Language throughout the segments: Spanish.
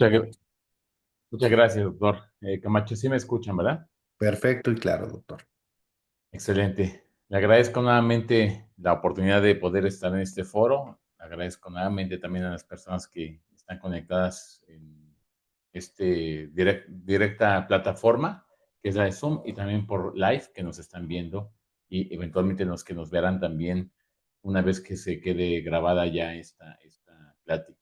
Muchas, muchas gracias, doctor. Camacho, sí me escuchan, ¿verdad? Perfecto y claro, doctor. Excelente. Le agradezco nuevamente la oportunidad de poder estar en este foro. Agradezco nuevamente también a las personas que están conectadas en directa plataforma, que es la de Zoom, y también por live, que nos están viendo, y eventualmente los que nos verán también una vez que se quede grabada ya esta plática.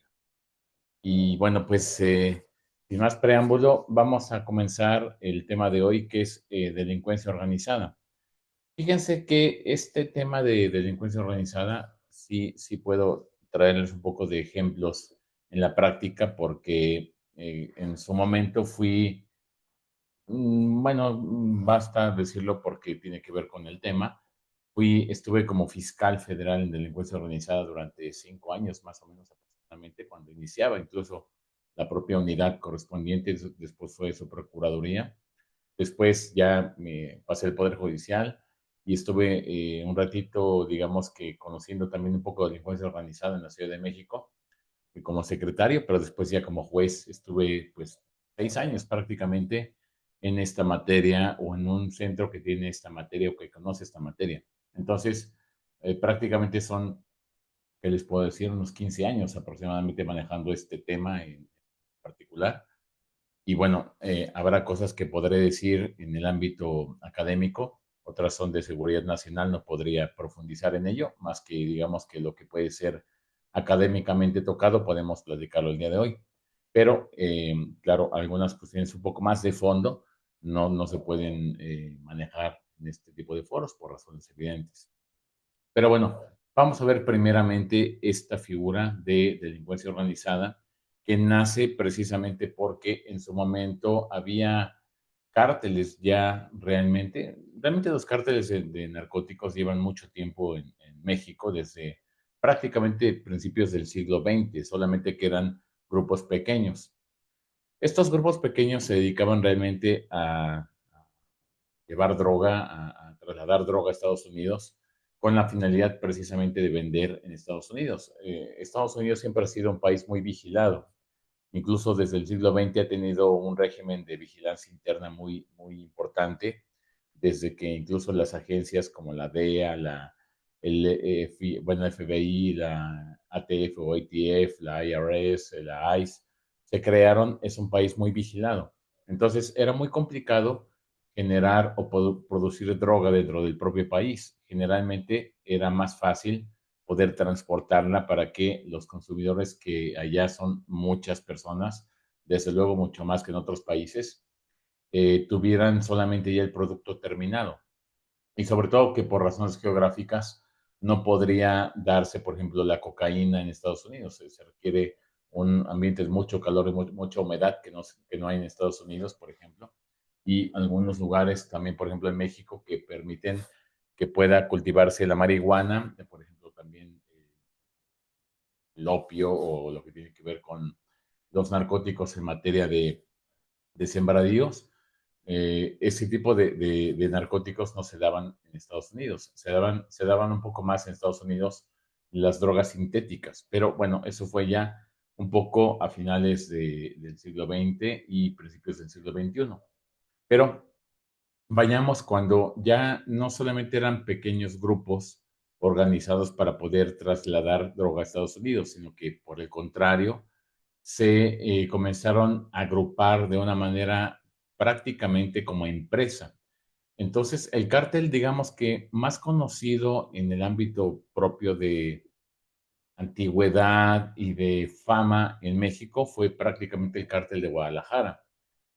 Y bueno, pues sin más preámbulo, vamos a comenzar el tema de hoy, que es delincuencia organizada. Fíjense que este tema de delincuencia organizada, sí puedo traerles un poco de ejemplos en la práctica, porque en su momento fui, bueno, basta decirlo porque tiene que ver con el tema. Estuve como fiscal federal en delincuencia organizada durante 5 años, más o menos aproximadamente, cuando iniciaba incluso la propia unidad correspondiente. Después fue su procuraduría. Después ya me pasé al Poder Judicial y estuve un ratito, digamos que conociendo también un poco de delincuencia organizada en la Ciudad de México, y como secretario, pero después ya como juez estuve pues 6 años prácticamente en esta materia, o en un centro que tiene esta materia o que conoce esta materia. Entonces, prácticamente son, ¿qué les puedo decir? Unos 15 años aproximadamente manejando este tema en particular. Y bueno, habrá cosas que podré decir en el ámbito académico, otras son de seguridad nacional, no podría profundizar en ello, más que digamos que lo que puede ser académicamente tocado, podemos platicarlo el día de hoy. Pero, claro, algunas cuestiones un poco más de fondo no se pueden manejar en este tipo de foros por razones evidentes. Pero bueno, vamos a ver primeramente esta figura de delincuencia organizada, que nace precisamente porque en su momento había cárteles ya realmente los cárteles de narcóticos llevan mucho tiempo en México, desde prácticamente principios del siglo XX, solamente que eran grupos pequeños. Estos grupos pequeños se dedicaban realmente a llevar droga, a trasladar droga a Estados Unidos, con la finalidad precisamente de vender en Estados Unidos. Estados Unidos siempre ha sido un país muy vigilado. Incluso desde el siglo XX ha tenido un régimen de vigilancia interna muy importante, desde que incluso las agencias como la DEA, bueno, FBI, la ATF o ATF, la IRS, la ICE, se crearon. Es un país muy vigilado. Entonces era muy complicado generar o producir droga dentro del propio país. Generalmente era más fácil poder transportarla para que los consumidores, que allá son muchas personas, desde luego mucho más que en otros países, tuvieran solamente ya el producto terminado. Y sobre todo que por razones geográficas no podría darse, por ejemplo, la cocaína en Estados Unidos. Se requiere un ambiente de mucho calor y mucha humedad que no hay en Estados Unidos, por ejemplo. Y algunos lugares también, por ejemplo, en México, que permiten que pueda cultivarse la marihuana, por ejemplo, también el opio o lo que tiene que ver con los narcóticos en materia de sembradíos. Ese tipo de narcóticos no se daban en Estados Unidos, se daban un poco más en Estados Unidos las drogas sintéticas, pero bueno, eso fue ya un poco a finales del siglo XX y principios del siglo XXI. Pero vayamos cuando ya no solamente eran pequeños grupos organizados para poder trasladar droga a Estados Unidos, sino que por el contrario, se comenzaron a agrupar de una manera prácticamente como empresa. Entonces, el cártel, digamos que más conocido en el ámbito propio de antigüedad y de fama en México, fue prácticamente el cártel de Guadalajara.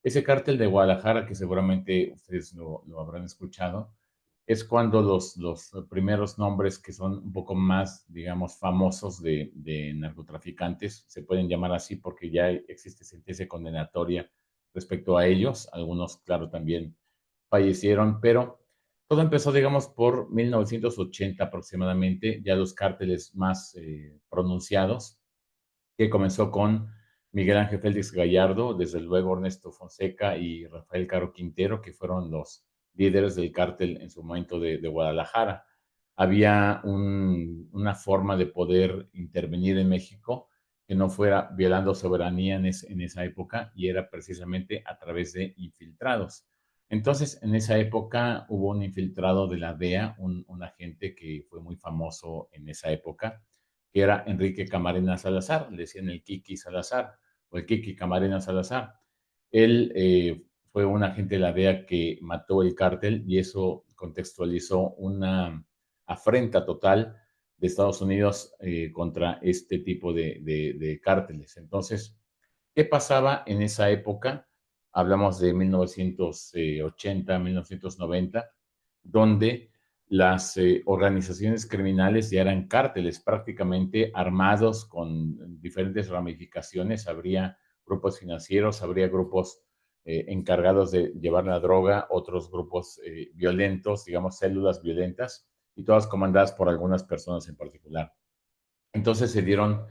Ese cártel de Guadalajara, que seguramente ustedes lo habrán escuchado, es cuando los primeros nombres que son un poco más, digamos, famosos de narcotraficantes, se pueden llamar así porque ya existe sentencia condenatoria respecto a ellos. Algunos, claro, también fallecieron, pero todo empezó, digamos, por 1980 aproximadamente, ya los cárteles más pronunciados, que comenzó con Miguel Ángel Félix Gallardo, desde luego Ernesto Fonseca y Rafael Caro Quintero, que fueron los líderes del cártel en su momento de Guadalajara. Había una forma de poder intervenir en México, que no fuera violando soberanía en esa época, y era precisamente a través de infiltrados. Entonces, en esa época hubo un infiltrado de la DEA, un agente que fue muy famoso en esa época, que era Enrique Camarena Salazar, le decían el Kiki Salazar o el Kiki Camarena Salazar. Él fue un agente de la DEA que mató el cártel, y eso contextualizó una afrenta total de Estados Unidos contra este tipo de cárteles. Entonces, ¿qué pasaba en esa época? Hablamos de 1980, 1990, donde las organizaciones criminales ya eran cárteles prácticamente armados con diferentes ramificaciones. Habría grupos financieros, habría grupos encargados de llevar la droga, otros grupos violentos, digamos células violentas, y todas comandadas por algunas personas en particular. Entonces se dieron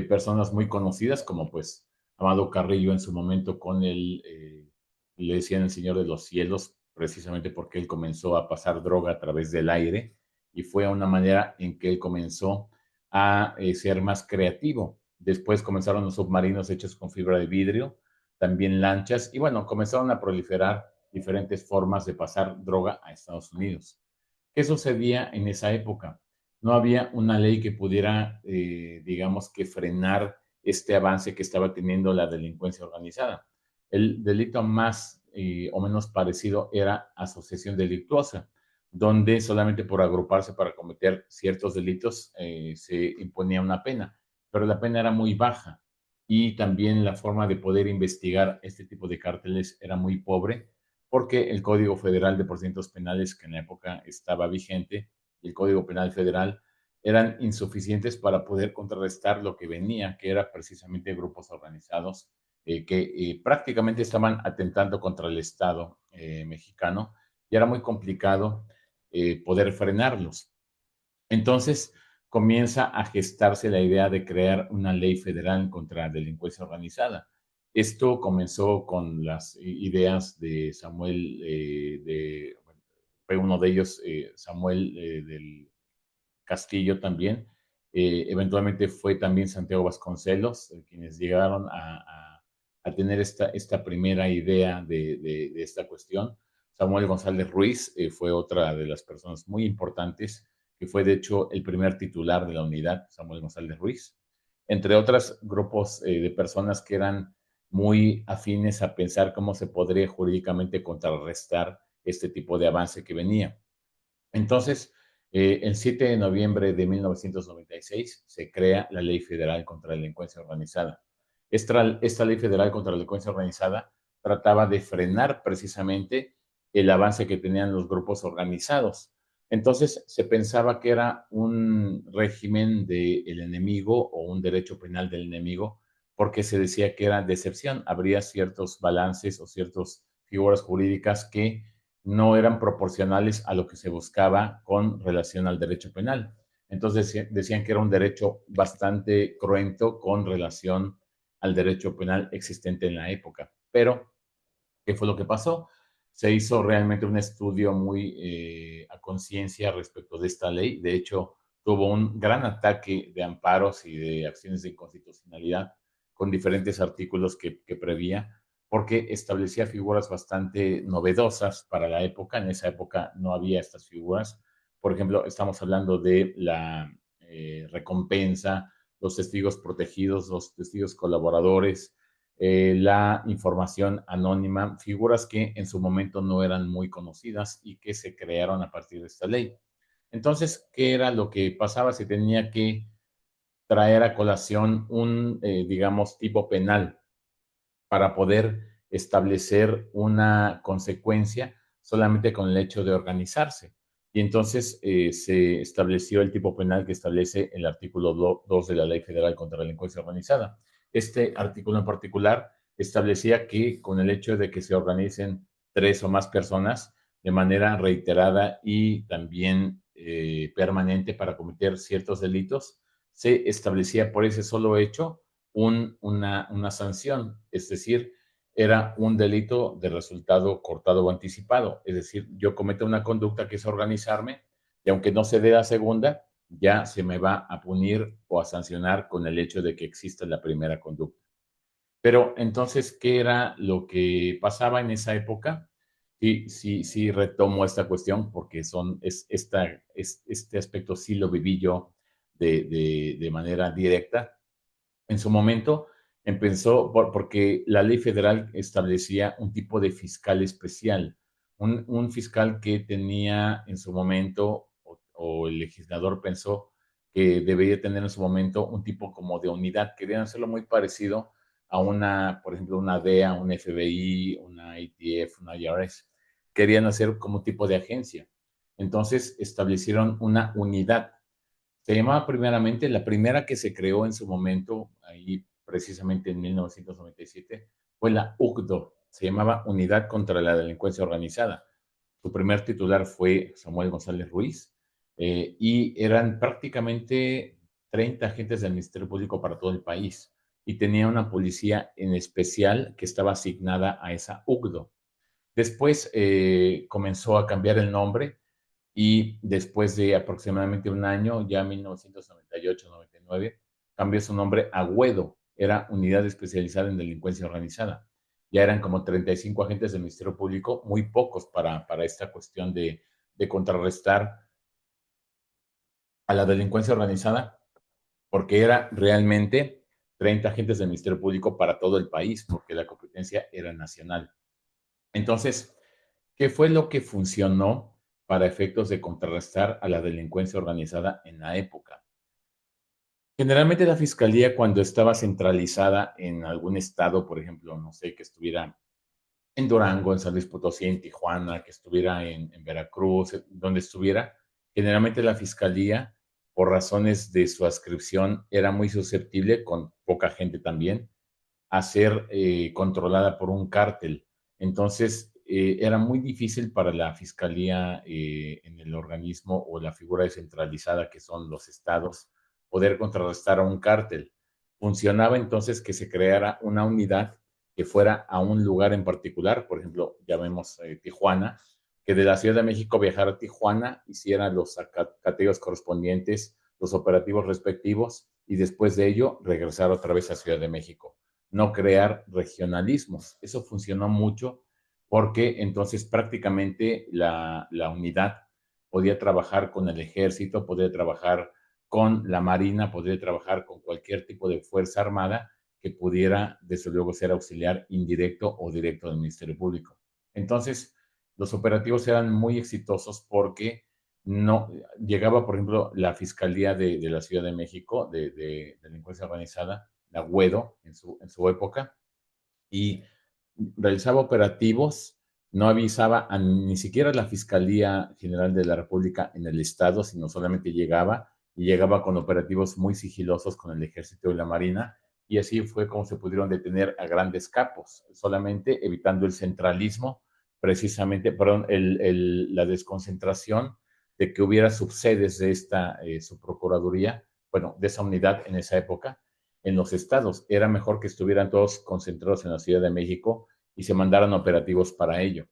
personas muy conocidas como pues Amado Carrillo en su momento con el, le decían el Señor de los Cielos, precisamente porque él comenzó a pasar droga a través del aire, y fue una manera en que él comenzó a ser más creativo. Después comenzaron los submarinos hechos con fibra de vidrio, también lanchas, y bueno, comenzaron a proliferar diferentes formas de pasar droga a Estados Unidos. ¿Qué sucedía en esa época? No había una ley que pudiera, digamos, que frenar este avance que estaba teniendo la delincuencia organizada. El delito más o menos parecido era asociación delictuosa, donde solamente por agruparse para cometer ciertos delitos se imponía una pena, pero la pena era muy baja, y también la forma de poder investigar este tipo de cárteles era muy pobre, porque el Código Federal de Procedimientos Penales que en la época estaba vigente, y el Código Penal Federal, eran insuficientes para poder contrarrestar lo que venía, que era precisamente grupos organizados que prácticamente estaban atentando contra el Estado mexicano, y era muy complicado poder frenarlos. Entonces comienza a gestarse la idea de crear una ley federal contra la delincuencia organizada. Esto comenzó con las ideas de Samuel, bueno, fue uno de ellos, Samuel del Castillo también. Eventualmente fue también Santiago Vasconcelos, quienes llegaron a tener esta primera idea de esta cuestión. Samuel González Ruiz fue otra de las personas muy importantes, que fue de hecho el primer titular de la unidad, Samuel González Ruiz, entre otros grupos de personas que eran muy afines a pensar cómo se podría jurídicamente contrarrestar este tipo de avance que venía. Entonces, el 7 de noviembre de 1996 se crea la Ley Federal contra la Delincuencia Organizada. Esta Ley Federal contra la Delincuencia Organizada trataba de frenar precisamente el avance que tenían los grupos organizados. Entonces, se pensaba que era un régimen del enemigo o un derecho penal del enemigo, porque se decía que era de excepción. Habría ciertos balances o ciertas figuras jurídicas que no eran proporcionales a lo que se buscaba con relación al derecho penal. Entonces decían que era un derecho bastante cruento con relación al derecho penal existente en la época. Pero, ¿qué fue lo que pasó? Se hizo realmente un estudio muy a conciencia respecto de esta ley. De hecho, tuvo un gran ataque de amparos y de acciones de inconstitucionalidad con diferentes artículos que prevía, porque establecía figuras bastante novedosas para la época. En esa época no había estas figuras. Por ejemplo, estamos hablando de la recompensa, los testigos protegidos, los testigos colaboradores, la información anónima, figuras que en su momento no eran muy conocidas y que se crearon a partir de esta ley. Entonces, ¿qué era lo que pasaba? Se tenía que traer a colación un, digamos, tipo penal para poder establecer una consecuencia solamente con el hecho de organizarse. Y entonces se estableció el tipo penal que establece el artículo 2 de la Ley Federal contra la Delincuencia Organizada. Este artículo en particular establecía que con el hecho de que se organicen tres o más personas de manera reiterada y también permanente para cometer ciertos delitos, se establecía por ese solo hecho una sanción, es decir, era un delito de resultado cortado o anticipado, es decir, yo cometo una conducta que es organizarme, y aunque no se dé la segunda, ya se me va a punir o a sancionar con el hecho de que exista la primera conducta. Pero entonces, ¿qué era lo que pasaba en esa época? Sí, sí, sí retomo esta cuestión porque este aspecto sí lo viví yo de manera directa. En su momento empezó porque la ley federal establecía un tipo de fiscal especial, un fiscal que tenía en su momento, o el legislador pensó que debería tener en su momento un tipo como de unidad, querían hacerlo muy parecido a una, por ejemplo, una DEA, un FBI, una ATF, una IRS. Querían hacer como tipo de agencia. Entonces establecieron una unidad. Se llamaba primeramente, la primera que se creó en su momento, ahí precisamente en 1997, fue la UCDO, se llamaba Unidad contra la Delincuencia Organizada. Su primer titular fue Samuel González Ruiz, y eran prácticamente 30 agentes del Ministerio Público para todo el país, y tenía una policía en especial que estaba asignada a esa UCDO. Después comenzó a cambiar el nombre y después de aproximadamente un año, ya en 1998-99, cambió su nombre a UEDO, era Unidad Especializada en Delincuencia Organizada. Ya eran como 35 agentes del Ministerio Público, muy pocos para esta cuestión de contrarrestar a la delincuencia organizada, porque era realmente 30 agentes del Ministerio Público para todo el país, porque la competencia era nacional. Entonces, ¿qué fue lo que funcionó para efectos de contrarrestar a la delincuencia organizada en la época? Generalmente la fiscalía, cuando estaba centralizada en algún estado, por ejemplo, no sé, que estuviera en Durango, en San Luis Potosí, en Tijuana, que estuviera en Veracruz, donde estuviera, generalmente la fiscalía, por razones de su adscripción, era muy susceptible, con poca gente también, a ser controlada por un cártel. Entonces, era muy difícil para la fiscalía en el organismo o la figura descentralizada que son los estados poder contrarrestar a un cártel. Funcionaba entonces que se creara una unidad que fuera a un lugar en particular, por ejemplo, llamemos Tijuana, que de la Ciudad de México viajara a Tijuana, hiciera los cateos correspondientes, los operativos respectivos, y después de ello regresar otra vez a Ciudad de México, no crear regionalismos. Eso funcionó mucho porque entonces prácticamente la unidad podía trabajar con el ejército, podía trabajar con la marina, podía trabajar con cualquier tipo de fuerza armada que pudiera, desde luego, ser auxiliar indirecto o directo del Ministerio Público. Entonces, los operativos eran muy exitosos porque no llegaba, por ejemplo, la Fiscalía de la Ciudad de México de delincuencia organizada, la GUEDO en su época, y realizaba operativos, no avisaba a ni siquiera a la Fiscalía General de la República en el estado, sino solamente llegaba y llegaba con operativos muy sigilosos con el ejército y la marina, y así fue como se pudieron detener a grandes capos, solamente evitando el centralismo, precisamente, perdón, la desconcentración de que hubiera subsedes de esta subprocuraduría, bueno, de esa unidad en esa época, en los estados. Era mejor que estuvieran todos concentrados en la Ciudad de México y se mandaran operativos para ello.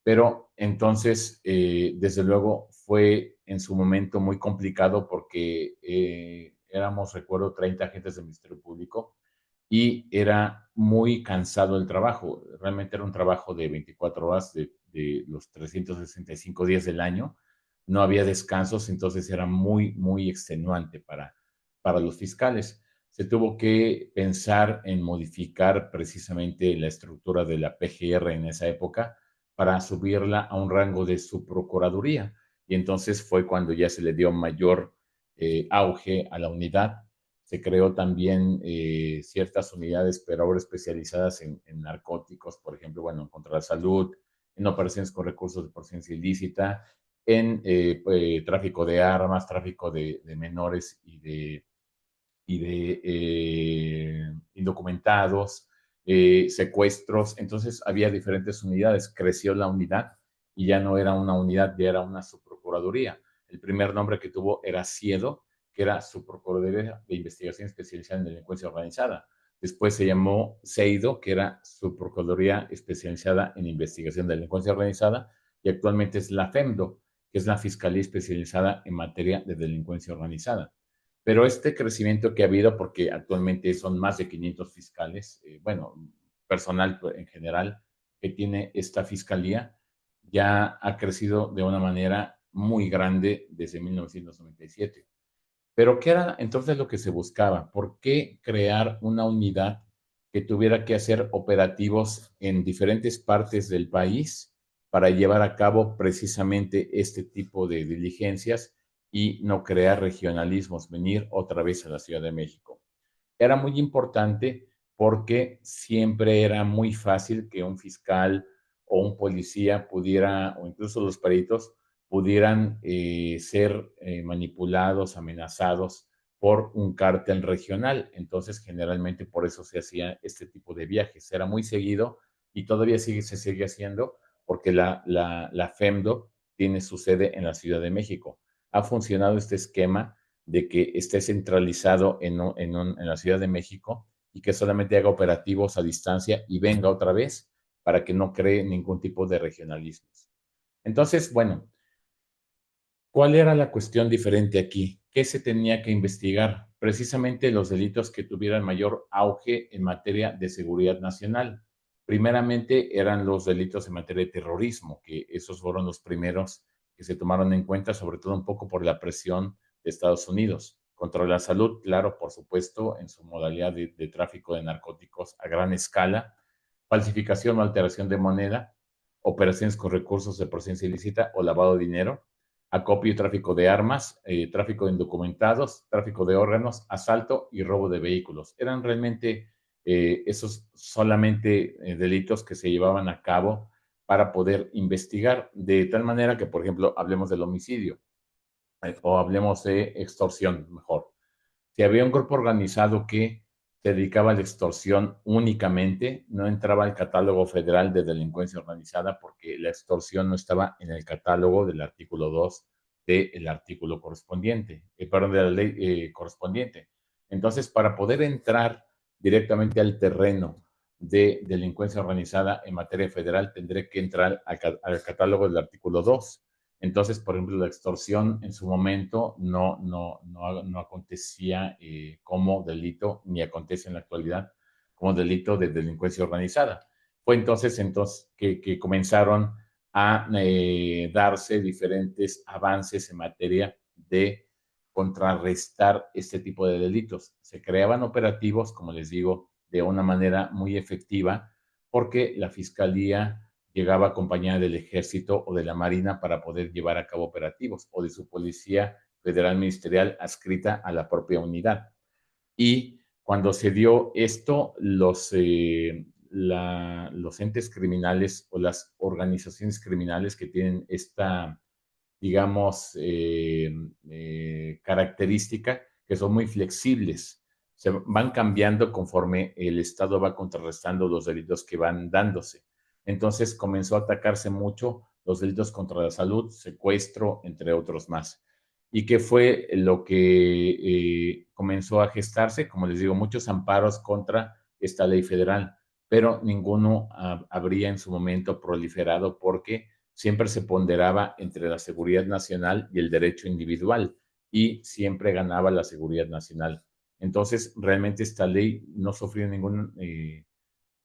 Pero entonces, desde luego, fue en su momento muy complicado porque éramos, recuerdo, 30 agentes del Ministerio Público y era muy cansado el trabajo. Realmente era un trabajo de 24 horas de los 365 días del año. No había descansos, entonces era muy, muy extenuante para los fiscales. Se tuvo que pensar en modificar precisamente la estructura de la PGR en esa época para subirla a un rango de subprocuraduría. Y entonces fue cuando ya se le dio mayor auge a la unidad. Se creó también ciertas unidades, pero ahora especializadas en narcóticos, por ejemplo, bueno, contra la salud, en operaciones con recursos de procedencia ilícita, en tráfico de armas, tráfico de menores y de indocumentados, secuestros. Entonces había diferentes unidades. Creció la unidad y ya no era una unidad, ya era una subprocuraduría. El primer nombre que tuvo era CIEDO, que era Subprocuraduría de Investigación Especializada en Delincuencia Organizada. Después se llamó CEIDO, que era Subprocuraduría Especializada en Investigación de Delincuencia Organizada, y actualmente es la FEMDO, que es la Fiscalía Especializada en Materia de Delincuencia Organizada. Pero este crecimiento que ha habido, porque actualmente son más de 500 fiscales, bueno, personal en general que tiene esta fiscalía, ya ha crecido de una manera muy grande desde 1997. Pero ¿qué era entonces lo que se buscaba? ¿Por qué crear una unidad que tuviera que hacer operativos en diferentes partes del país para llevar a cabo precisamente este tipo de diligencias y no crear regionalismos, venir otra vez a la Ciudad de México? Era muy importante porque siempre era muy fácil que un fiscal o un policía pudiera, o incluso los peritos, pudieran ser manipulados, amenazados por un cártel regional. Entonces, generalmente por eso se hacía este tipo de viajes. Era muy seguido y todavía se sigue haciendo porque la FEMDO tiene su sede en la Ciudad de México. Ha funcionado este esquema de que esté centralizado en la Ciudad de México y que solamente haga operativos a distancia y venga otra vez para que no cree ningún tipo de regionalismos. Entonces, bueno, ¿cuál era la cuestión diferente aquí? ¿Qué se tenía que investigar? Precisamente los delitos que tuvieran mayor auge en materia de seguridad nacional. Primeramente eran los delitos en materia de terrorismo, que esos fueron los primeros que se tomaron en cuenta, sobre todo un poco por la presión de Estados Unidos. Contra la salud, claro, por supuesto, en su modalidad de tráfico de narcóticos a gran escala, falsificación o alteración de moneda, operaciones con recursos de procedencia ilícita o lavado de dinero, acopio y tráfico de armas, tráfico de indocumentados, tráfico de órganos, asalto y robo de vehículos. Eran realmente esos solamente delitos que se llevaban a cabo para poder investigar, de tal manera que, por ejemplo, hablemos del homicidio o hablemos de extorsión, mejor. Si había un grupo organizado que se dedicaba a la extorsión únicamente, no entraba al catálogo federal de delincuencia organizada porque la extorsión no estaba en el catálogo del artículo 2 del artículo correspondiente, perdón, de la ley correspondiente. Entonces, para poder entrar directamente al terreno de delincuencia organizada en materia federal, tendré que entrar al catálogo del artículo 2. Entonces, por ejemplo, la extorsión en su momento no acontecía como delito, ni acontece en la actualidad como delito de delincuencia organizada. Fue entonces que comenzaron a darse diferentes avances en materia de contrarrestar este tipo de delitos. Se creaban operativos, como les digo, de una manera muy efectiva, porque la Fiscalía llegaba acompañada del Ejército o de la Marina para poder llevar a cabo operativos, o de su Policía Federal Ministerial adscrita a la propia unidad. Y cuando se dio esto, los entes criminales o las organizaciones criminales que tienen esta, digamos, característica, que son muy flexibles, se van cambiando conforme el Estado va contrarrestando los delitos que van dándose. Entonces comenzó a atacarse mucho los delitos contra la salud, secuestro, entre otros más. ¿Y qué fue lo que comenzó a gestarse? Como les digo, muchos amparos contra esta ley federal, pero ninguno habría en su momento proliferado porque siempre se ponderaba entre la seguridad nacional y el derecho individual y siempre ganaba la seguridad nacional. Entonces, realmente esta ley no sufrió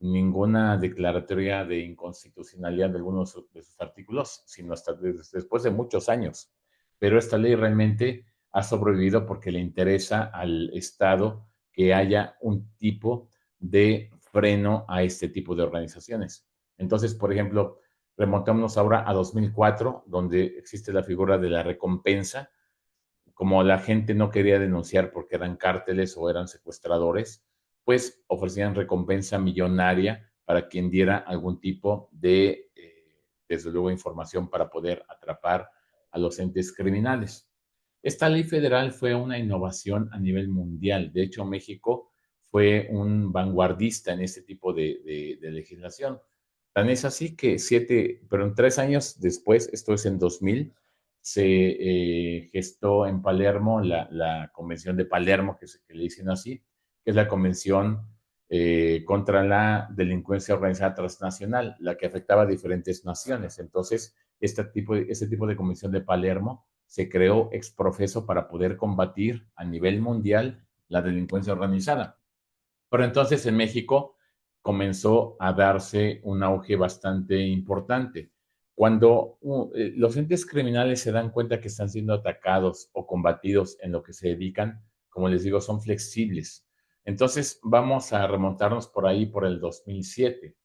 ninguna declaratoria de inconstitucionalidad de algunos de sus artículos, sino hasta después de muchos años. Pero esta ley realmente ha sobrevivido porque le interesa al Estado que haya un tipo de freno a este tipo de organizaciones. Entonces, por ejemplo, remontémonos ahora a 2004, donde existe la figura de la recompensa. Como la gente no quería denunciar porque eran cárteles o eran secuestradores, pues ofrecían recompensa millonaria para quien diera algún tipo de, desde luego, información para poder atrapar a los entes criminales. Esta ley federal fue una innovación a nivel mundial. De hecho, México fue un vanguardista en este tipo de legislación. Tan es así que pero en 3 años después, esto es en 2000, se gestó en Palermo la Convención de Palermo, que le dicen así, que es la Convención contra la delincuencia organizada transnacional, la que afectaba a diferentes naciones. Entonces, este tipo de comisión de Palermo se creó ex profeso para poder combatir a nivel mundial la delincuencia organizada. Pero entonces en México comenzó a darse un auge bastante importante. Cuando los entes criminales se dan cuenta que están siendo atacados o combatidos en lo que se dedican, como les digo, son flexibles. Entonces vamos a remontarnos por ahí, por el 2007.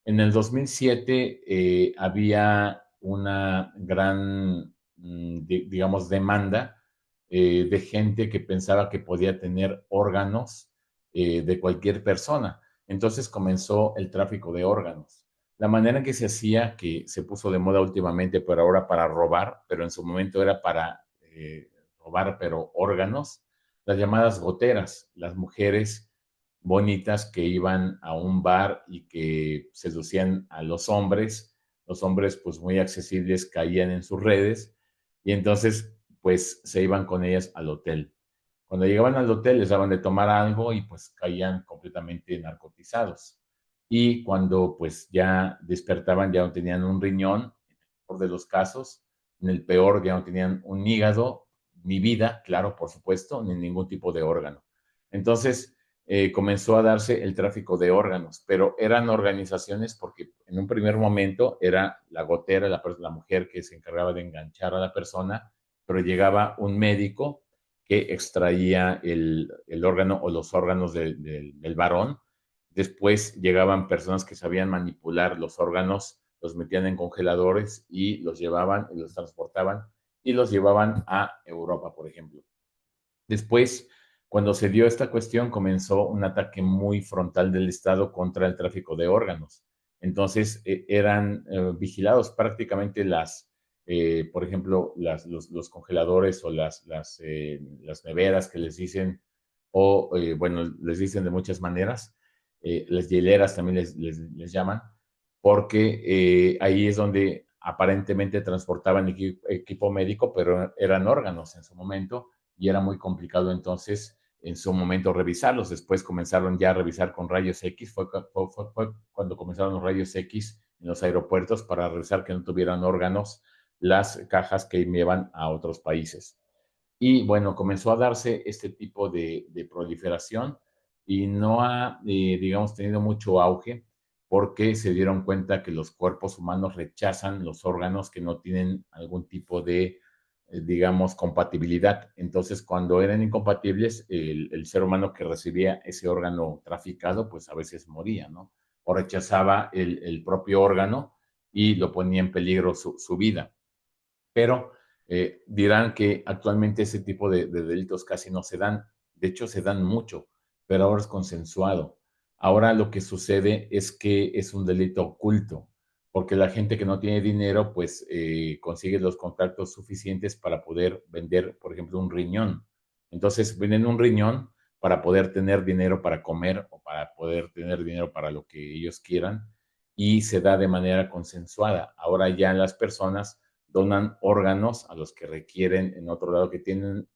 En el 2007 había una gran, digamos, demanda de gente que pensaba que podía tener órganos de cualquier persona. Entonces comenzó el tráfico de órganos. La manera en que se hacía, que se puso de moda últimamente, pero ahora para robar, pero en su momento era para robar, pero órganos, las llamadas goteras. Las mujeres bonitas que iban a un bar y que seducían a los hombres pues muy accesibles caían en sus redes y entonces pues se iban con ellas al hotel. Cuando llegaban al hotel les daban de tomar algo y pues caían completamente narcotizados. Y cuando pues ya despertaban ya no tenían un riñón, en el mejor de los casos, en el peor ya no tenían un hígado, ni vida, claro, por supuesto, ni ningún tipo de órgano. Entonces comenzó a darse el tráfico de órganos, pero eran organizaciones porque en un primer momento era la gotera, la mujer que se encargaba de enganchar a la persona, pero llegaba un médico que extraía el órgano o los órganos del varón. Después llegaban personas que sabían manipular los órganos, los metían en congeladores y los llevaban y los transportaban y los llevaban a Europa, por ejemplo. Después, cuando se dio esta cuestión, comenzó un ataque muy frontal del Estado contra el tráfico de órganos. Entonces, eran vigilados prácticamente por ejemplo, los congeladores o las neveras que les dicen, o bueno, les dicen de muchas maneras, las hieleras también les llaman, porque ahí es donde aparentemente transportaban equipo médico, pero eran órganos en su momento y era muy complicado entonces en su momento revisarlos. Después comenzaron ya a revisar con rayos X, fue cuando comenzaron los rayos X en los aeropuertos para revisar que no tuvieran órganos las cajas que llevan a otros países. Y bueno, comenzó a darse este tipo de proliferación y no ha, digamos, tenido mucho auge porque se dieron cuenta que los cuerpos humanos rechazan los órganos que no tienen algún tipo de, digamos, compatibilidad. Entonces, cuando eran incompatibles, el ser humano que recibía ese órgano traficado, pues a veces moría, ¿no? O rechazaba el propio órgano y lo ponía en peligro su vida. Pero dirán que actualmente ese tipo de delitos casi no se dan. De hecho, se dan mucho, pero ahora es consensuado. Ahora lo que sucede es que es un delito oculto, porque la gente que no tiene dinero, pues consigue los contactos suficientes para poder vender, por ejemplo, un riñón. Entonces, venden un riñón para poder tener dinero para comer o para poder tener dinero para lo que ellos quieran y se da de manera consensuada. Ahora ya las personas donan órganos a los que requieren en otro lado, que tienen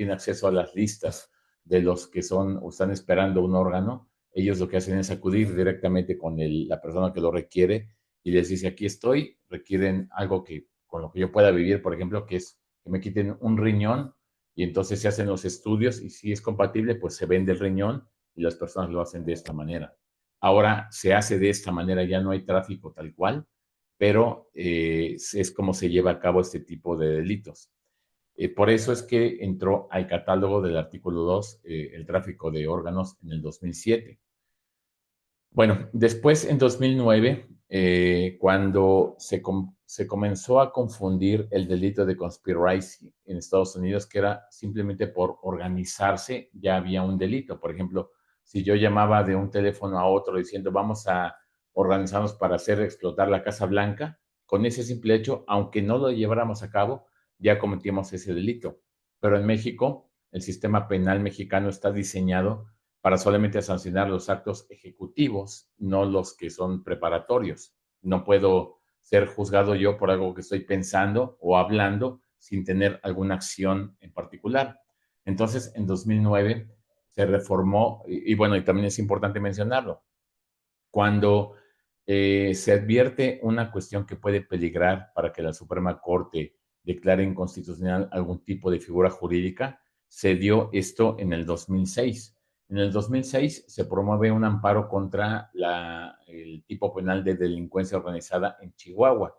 acceso a las listas de los que son o están esperando un órgano. Ellos lo que hacen es acudir directamente con la persona que lo requiere y les dice, aquí estoy, requieren algo que con lo que yo pueda vivir, por ejemplo, que es que me quiten un riñón y entonces se hacen los estudios y si es compatible, pues se vende el riñón y las personas lo hacen de esta manera. Ahora se hace de esta manera, ya no hay tráfico tal cual, pero es como se lleva a cabo este tipo de delitos. Por eso es que entró al catálogo del artículo 2 el tráfico de órganos en el 2007. Bueno, después en 2009, cuando se comenzó a confundir el delito de conspiracy en Estados Unidos, que era simplemente por organizarse, ya había un delito. Por ejemplo, si yo llamaba de un teléfono a otro diciendo vamos a organizarnos para hacer explotar la Casa Blanca, con ese simple hecho, aunque no lo lleváramos a cabo, ya cometíamos ese delito. Pero en México, el sistema penal mexicano está diseñado para solamente sancionar los actos ejecutivos, no los que son preparatorios. No puedo ser juzgado yo por algo que estoy pensando o hablando sin tener alguna acción en particular. Entonces, en 2009 se reformó, y bueno, y también es importante mencionarlo, cuando se advierte una cuestión que puede peligrar para que la Suprema Corte declare inconstitucional algún tipo de figura jurídica. Se dio esto en el 2006. En el 2006 se promueve un amparo contra el tipo penal de delincuencia organizada en Chihuahua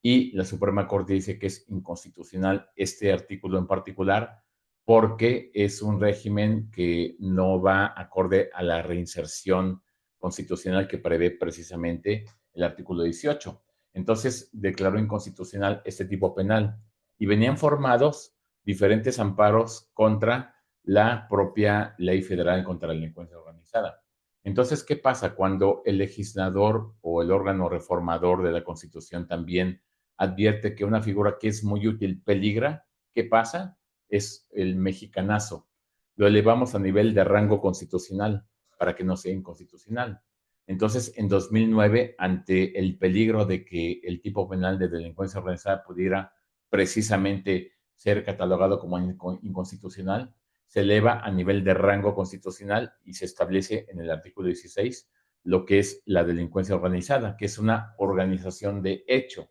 y la Suprema Corte dice que es inconstitucional este artículo en particular porque es un régimen que no va acorde a la reinserción constitucional que prevé precisamente el artículo 18. Entonces declaró inconstitucional este tipo penal y venían formados diferentes amparos contra la propia ley federal contra la delincuencia organizada. Entonces, ¿qué pasa cuando el legislador o el órgano reformador de la Constitución también advierte que una figura que es muy útil peligra? ¿Qué pasa? Es el mexicanazo. Lo elevamos a nivel de rango constitucional para que no sea inconstitucional. Entonces, en 2009, ante el peligro de que el tipo penal de delincuencia organizada pudiera precisamente ser catalogado como inconstitucional, se eleva a nivel de rango constitucional y se establece en el artículo 16 lo que es la delincuencia organizada, que es una organización de hecho.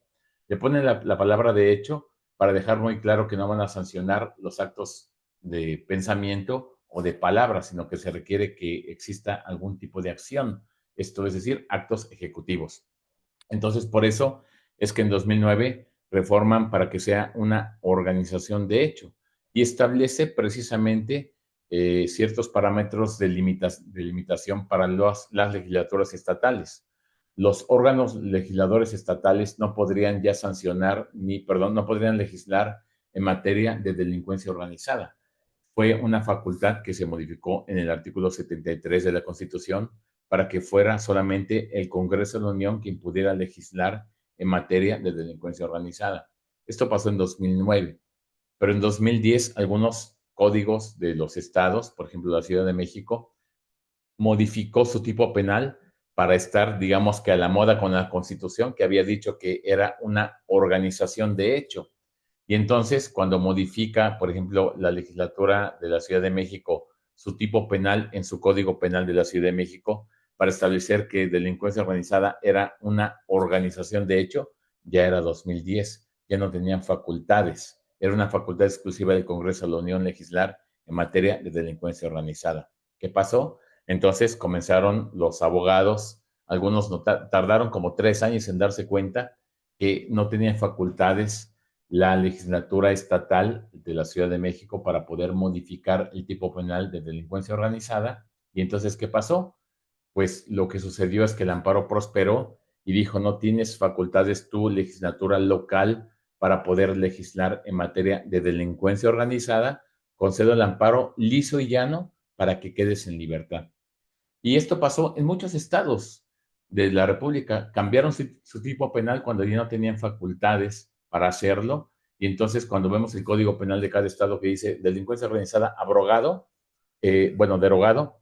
Le ponen la palabra de hecho para dejar muy claro que no van a sancionar los actos de pensamiento o de palabras, sino que se requiere que exista algún tipo de acción, esto es decir, actos ejecutivos. Entonces, por eso es que en 2009 reforman para que sea una organización de hecho y establece precisamente ciertos parámetros de limitación para las legislaturas estatales. Los órganos legisladores estatales no podrían ya sancionar, no podrían legislar en materia de delincuencia organizada. Fue una facultad que se modificó en el artículo 73 de la Constitución para que fuera solamente el Congreso de la Unión quien pudiera legislar en materia de delincuencia organizada. Esto pasó en 2009, pero en 2010 algunos códigos de los estados, por ejemplo la Ciudad de México, modificó su tipo penal para estar, digamos que a la moda con la Constitución, que había dicho que era una organización de hecho. Y entonces, cuando modifica, por ejemplo, la legislatura de la Ciudad de México, su tipo penal en su Código Penal de la Ciudad de México, para establecer que delincuencia organizada era una organización de hecho, ya era 2010, ya no tenían facultades, era una facultad exclusiva del Congreso de la Unión legislar en materia de delincuencia organizada. ¿Qué pasó? Entonces comenzaron los abogados, algunos tardaron como 3 años en darse cuenta que no tenían facultades la legislatura estatal de la Ciudad de México para poder modificar el tipo penal de delincuencia organizada. Y entonces, ¿qué pasó? Pues lo que sucedió es que el amparo prosperó y dijo, no tienes facultades tu legislatura local para poder legislar en materia de delincuencia organizada, concedo el amparo liso y llano para que quedes en libertad. Y esto pasó en muchos estados de la República. Cambiaron su tipo penal cuando ya no tenían facultades para hacerlo. Y entonces cuando vemos el código penal de cada estado que dice delincuencia organizada abrogado, derogado,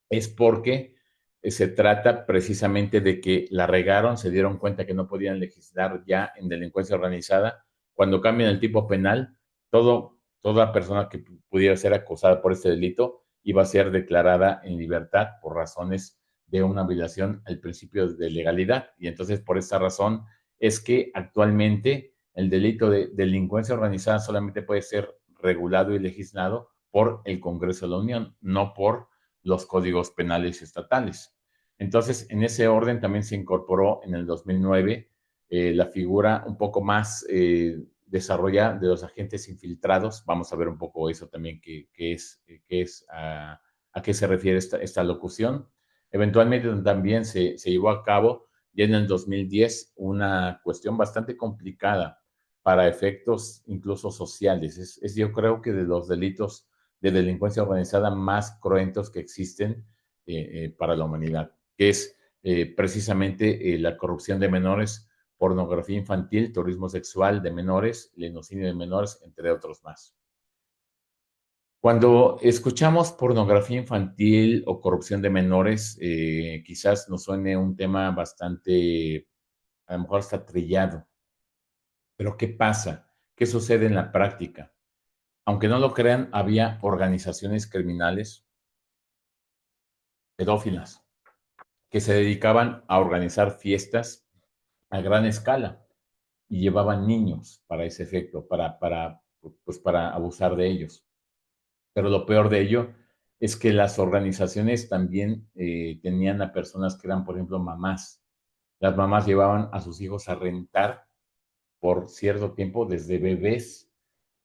es porque se trata precisamente de que la regaron, se dieron cuenta que no podían legislar ya en delincuencia organizada. Cuando cambian el tipo penal, toda persona que pudiera ser acusada por este delito iba a ser declarada en libertad por razones de una violación al principio de legalidad. Y entonces, por esta razón, es que actualmente el delito de delincuencia organizada solamente puede ser regulado y legislado por el Congreso de la Unión, no por los códigos penales estatales. Entonces, en ese orden también se incorporó en el 2009 la figura un poco más desarrollada de los agentes infiltrados. Vamos a ver un poco eso también, a qué se refiere esta locución. Eventualmente también se llevó a cabo ya en el 2010 una cuestión bastante complicada para efectos incluso sociales. Yo creo que de los delitos de delincuencia organizada más cruentos que existen para la humanidad, que es precisamente la corrupción de menores, pornografía infantil, turismo sexual de menores, lenocinio de menores, entre otros más. Cuando escuchamos pornografía infantil o corrupción de menores, quizás nos suene un tema bastante, a lo mejor hasta trillado, pero ¿qué pasa? ¿Qué sucede en la práctica? Aunque no lo crean, había organizaciones criminales pedófilas que se dedicaban a organizar fiestas a gran escala y llevaban niños para ese efecto, pues para abusar de ellos. Pero lo peor de ello es que las organizaciones también tenían a personas que eran, por ejemplo, mamás. Las mamás llevaban a sus hijos a rentar por cierto tiempo desde bebés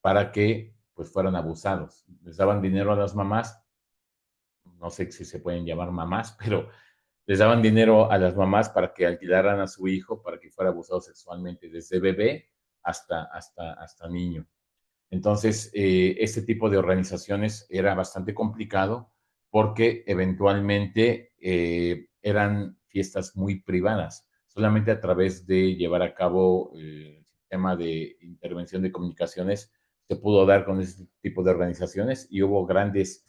para que pues fueran abusados. Les daban dinero a las mamás, no sé si se pueden llamar mamás, pero les daban dinero a las mamás para que alquilaran a su hijo para que fuera abusado sexualmente desde bebé hasta niño. Entonces, este tipo de organizaciones era bastante complicado porque eventualmente eran fiestas muy privadas. Solamente a través de llevar a cabo el sistema de intervención de comunicaciones se pudo dar con este tipo de organizaciones y hubo grandes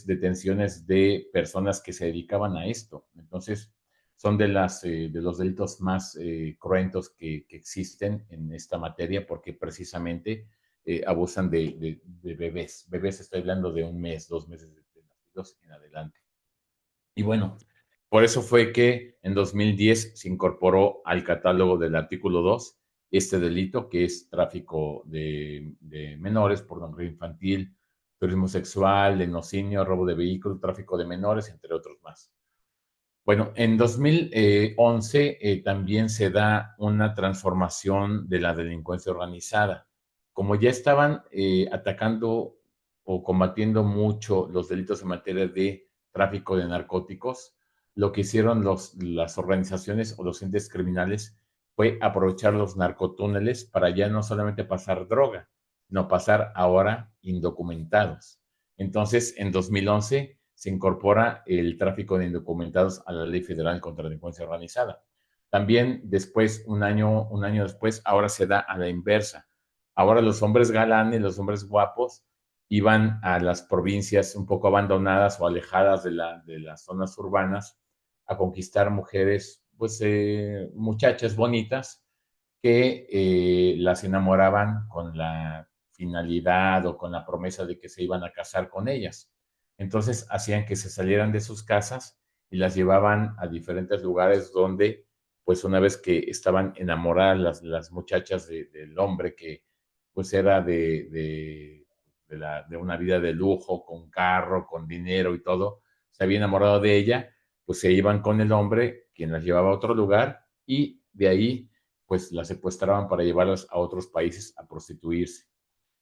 detenciones de personas que se dedicaban a esto. Entonces, son de los delitos más cruentos que existen en esta materia porque precisamente abusan de bebés. Bebés, estoy hablando de un mes, 2 meses de nacidos en adelante. Y bueno, por eso fue que en 2010 se incorporó al catálogo del artículo 2 este delito que es tráfico de menores, pornografía infantil, turismo sexual, lenocinio, robo de vehículos, tráfico de menores, entre otros más. Bueno, en 2011 también se da una transformación de la delincuencia organizada. Como ya estaban atacando o combatiendo mucho los delitos en materia de tráfico de narcóticos, lo que hicieron las organizaciones o los entes criminales fue aprovechar los narcotúneles para ya no solamente pasar droga, sino pasar ahora indocumentados. Entonces, en 2011 se incorpora el tráfico de indocumentados a la Ley Federal contra la Delincuencia Organizada. También después, un año después, ahora se da a la inversa. Ahora los hombres galanes, los hombres guapos, iban a las provincias un poco abandonadas o alejadas de las zonas urbanas a conquistar mujeres, pues muchachas bonitas que las enamoraban con la finalidad o con la promesa de que se iban a casar con ellas. Entonces hacían que se salieran de sus casas y las llevaban a diferentes lugares donde, pues una vez que estaban enamoradas las muchachas del hombre que pues era de una vida de lujo, con carro, con dinero y todo, se había enamorado de ella, pues se iban con el hombre, quien las llevaba a otro lugar y de ahí pues las secuestraban para llevarlas a otros países a prostituirse.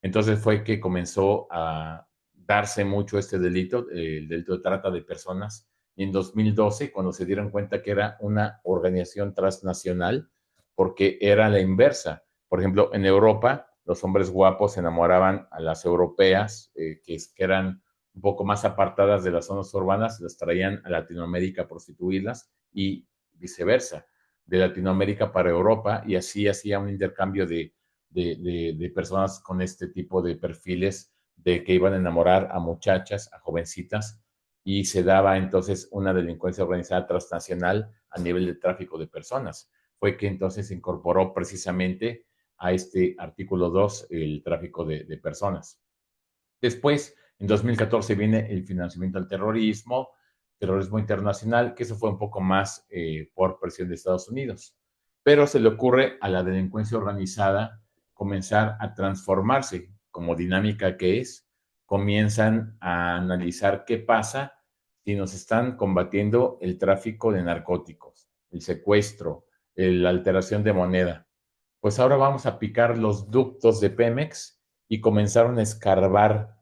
Entonces fue que comenzó a darse mucho este delito, el delito de trata de personas, y en 2012, cuando se dieron cuenta que era una organización transnacional, porque era la inversa. Por ejemplo, en Europa, los hombres guapos enamoraban a las europeas, que eran un poco más apartadas de las zonas urbanas, las traían a Latinoamérica a prostituirlas y viceversa, de Latinoamérica para Europa, y así hacía un intercambio de personas con este tipo de perfiles de que iban a enamorar a muchachas, a jovencitas, y se daba entonces una delincuencia organizada transnacional a nivel de tráfico de personas. Fue que entonces se incorporó precisamente a este artículo 2 el tráfico de personas. Después, en 2014 viene el financiamiento al terrorismo, terrorismo internacional, que eso fue un poco más por presión de Estados Unidos. Pero se le ocurre a la delincuencia organizada comenzar a transformarse como dinámica que es, comienzan a analizar qué pasa si nos están combatiendo el tráfico de narcóticos, el secuestro, la alteración de moneda. Pues ahora vamos a picar los ductos de Pemex y comenzaron a escarbar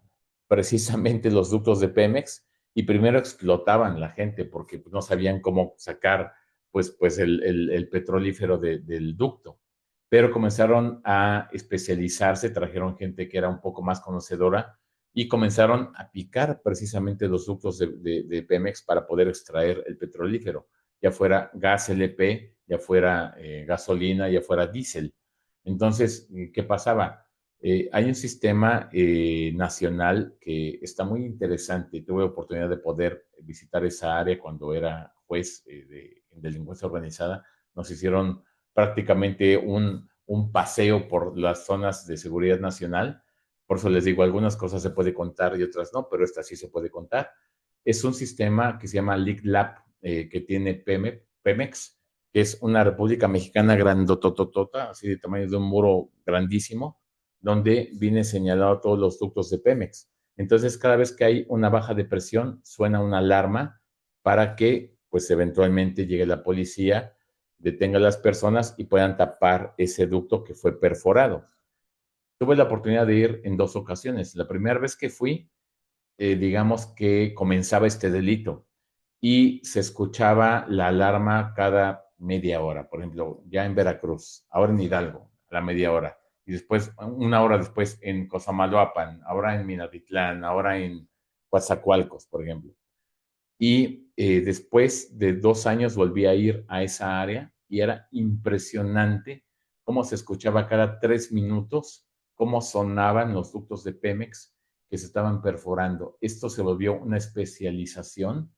precisamente los ductos de Pemex y primero explotaban la gente porque no sabían cómo sacar pues el petrolífero del ducto. Pero comenzaron a especializarse, trajeron gente que era un poco más conocedora y comenzaron a picar precisamente los ductos de Pemex para poder extraer el petrolífero, ya fuera gas LP, ya fuera gasolina, ya fuera diésel. Entonces, ¿qué pasaba? Hay un sistema nacional que está muy interesante. Tuve oportunidad de poder visitar esa área cuando era juez en delincuencia organizada. Nos hicieron prácticamente un paseo por las zonas de seguridad nacional. Por eso les digo, algunas cosas se puede contar y otras no, pero esta sí se puede contar. Es un sistema que se llama LICLAP, que tiene Pemex, que es una República Mexicana grandotototota, así de tamaño de un muro grandísimo, donde viene señalado todos los ductos de Pemex. Entonces, cada vez que hay una baja de presión, suena una alarma para que, pues, eventualmente llegue la policía, detenga a las personas y puedan tapar ese ducto que fue perforado. Tuve la oportunidad de ir en dos ocasiones. La primera vez que fui, digamos que comenzaba este delito y se escuchaba la alarma cada media hora. Por ejemplo, ya en Veracruz, ahora en Hidalgo, a la media hora. Y después, una hora después en Cosamaloapan, ahora en Minatitlán, ahora en Coatzacoalcos, por ejemplo. Y después de 2 años volví a ir a esa área y era impresionante cómo se escuchaba cada 3 minutos, cómo sonaban los ductos de Pemex que se estaban perforando. Esto se volvió una especialización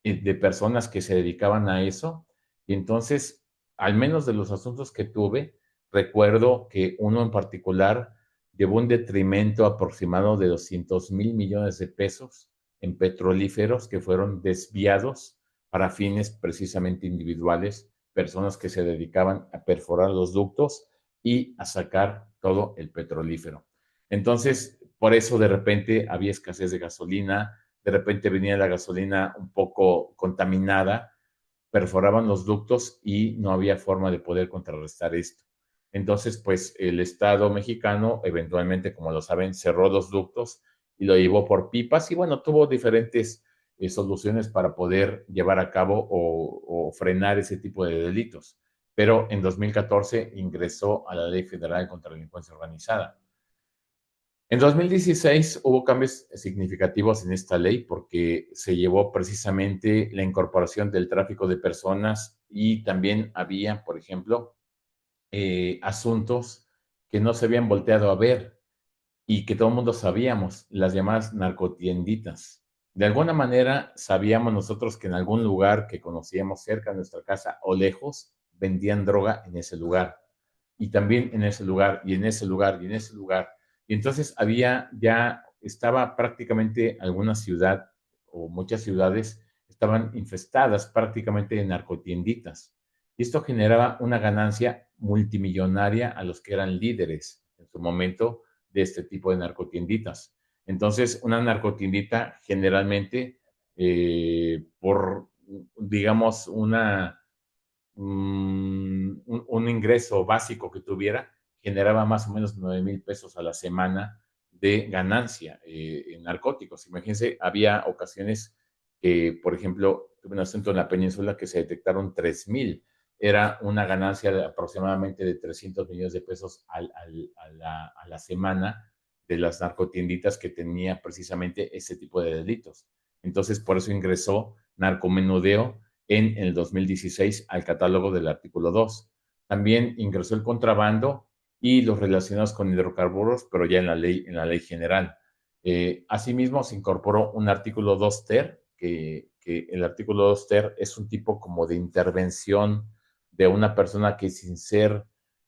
de personas que se dedicaban a eso. Y entonces, al menos de los asuntos que tuve, recuerdo que uno en particular llevó un detrimento aproximado de 200,000 millones de pesos en petrolíferos que fueron desviados para fines precisamente individuales, personas que se dedicaban a perforar los ductos y a sacar todo el petrolífero. Entonces, por eso de repente había escasez de gasolina, de repente venía la gasolina un poco contaminada, perforaban los ductos y no había forma de poder contrarrestar esto. Entonces, pues el Estado mexicano eventualmente, como lo saben, cerró los ductos y lo llevó por pipas y bueno, tuvo diferentes soluciones para poder llevar a cabo o frenar ese tipo de delitos. Pero en 2014 ingresó a la Ley Federal contra la Delincuencia Organizada. En 2016 hubo cambios significativos en esta ley porque se llevó precisamente la incorporación del tráfico de personas y también había, por ejemplo, asuntos que no se habían volteado a ver y que todo el mundo sabíamos, las llamadas narcotienditas. De alguna manera sabíamos nosotros que en algún lugar que conocíamos cerca de nuestra casa o lejos vendían droga en ese lugar y también en ese lugar y en ese lugar y en ese lugar. Y entonces había ya, estaba prácticamente alguna ciudad o muchas ciudades estaban infestadas prácticamente de narcotienditas. Y esto generaba una ganancia multimillonaria a los que eran líderes en su momento de este tipo de narcotienditas. Entonces, una narcotiendita generalmente, por, digamos, un ingreso básico que tuviera, generaba más o menos 9,000 pesos a la semana de ganancia en narcóticos. Imagínense, había ocasiones que, por ejemplo, tuve un asunto en la península que se detectaron 3,000. Era una ganancia de aproximadamente de 300 millones de pesos a la semana de las narcotienditas que tenía precisamente ese tipo de delitos. Entonces, por eso ingresó narcomenudeo en el 2016 al catálogo del artículo 2. También ingresó el contrabando y los relacionados con hidrocarburos, pero ya en la ley general. Asimismo, se incorporó un artículo 2 ter, que el artículo 2 ter es un tipo como de intervención de una persona que sin ser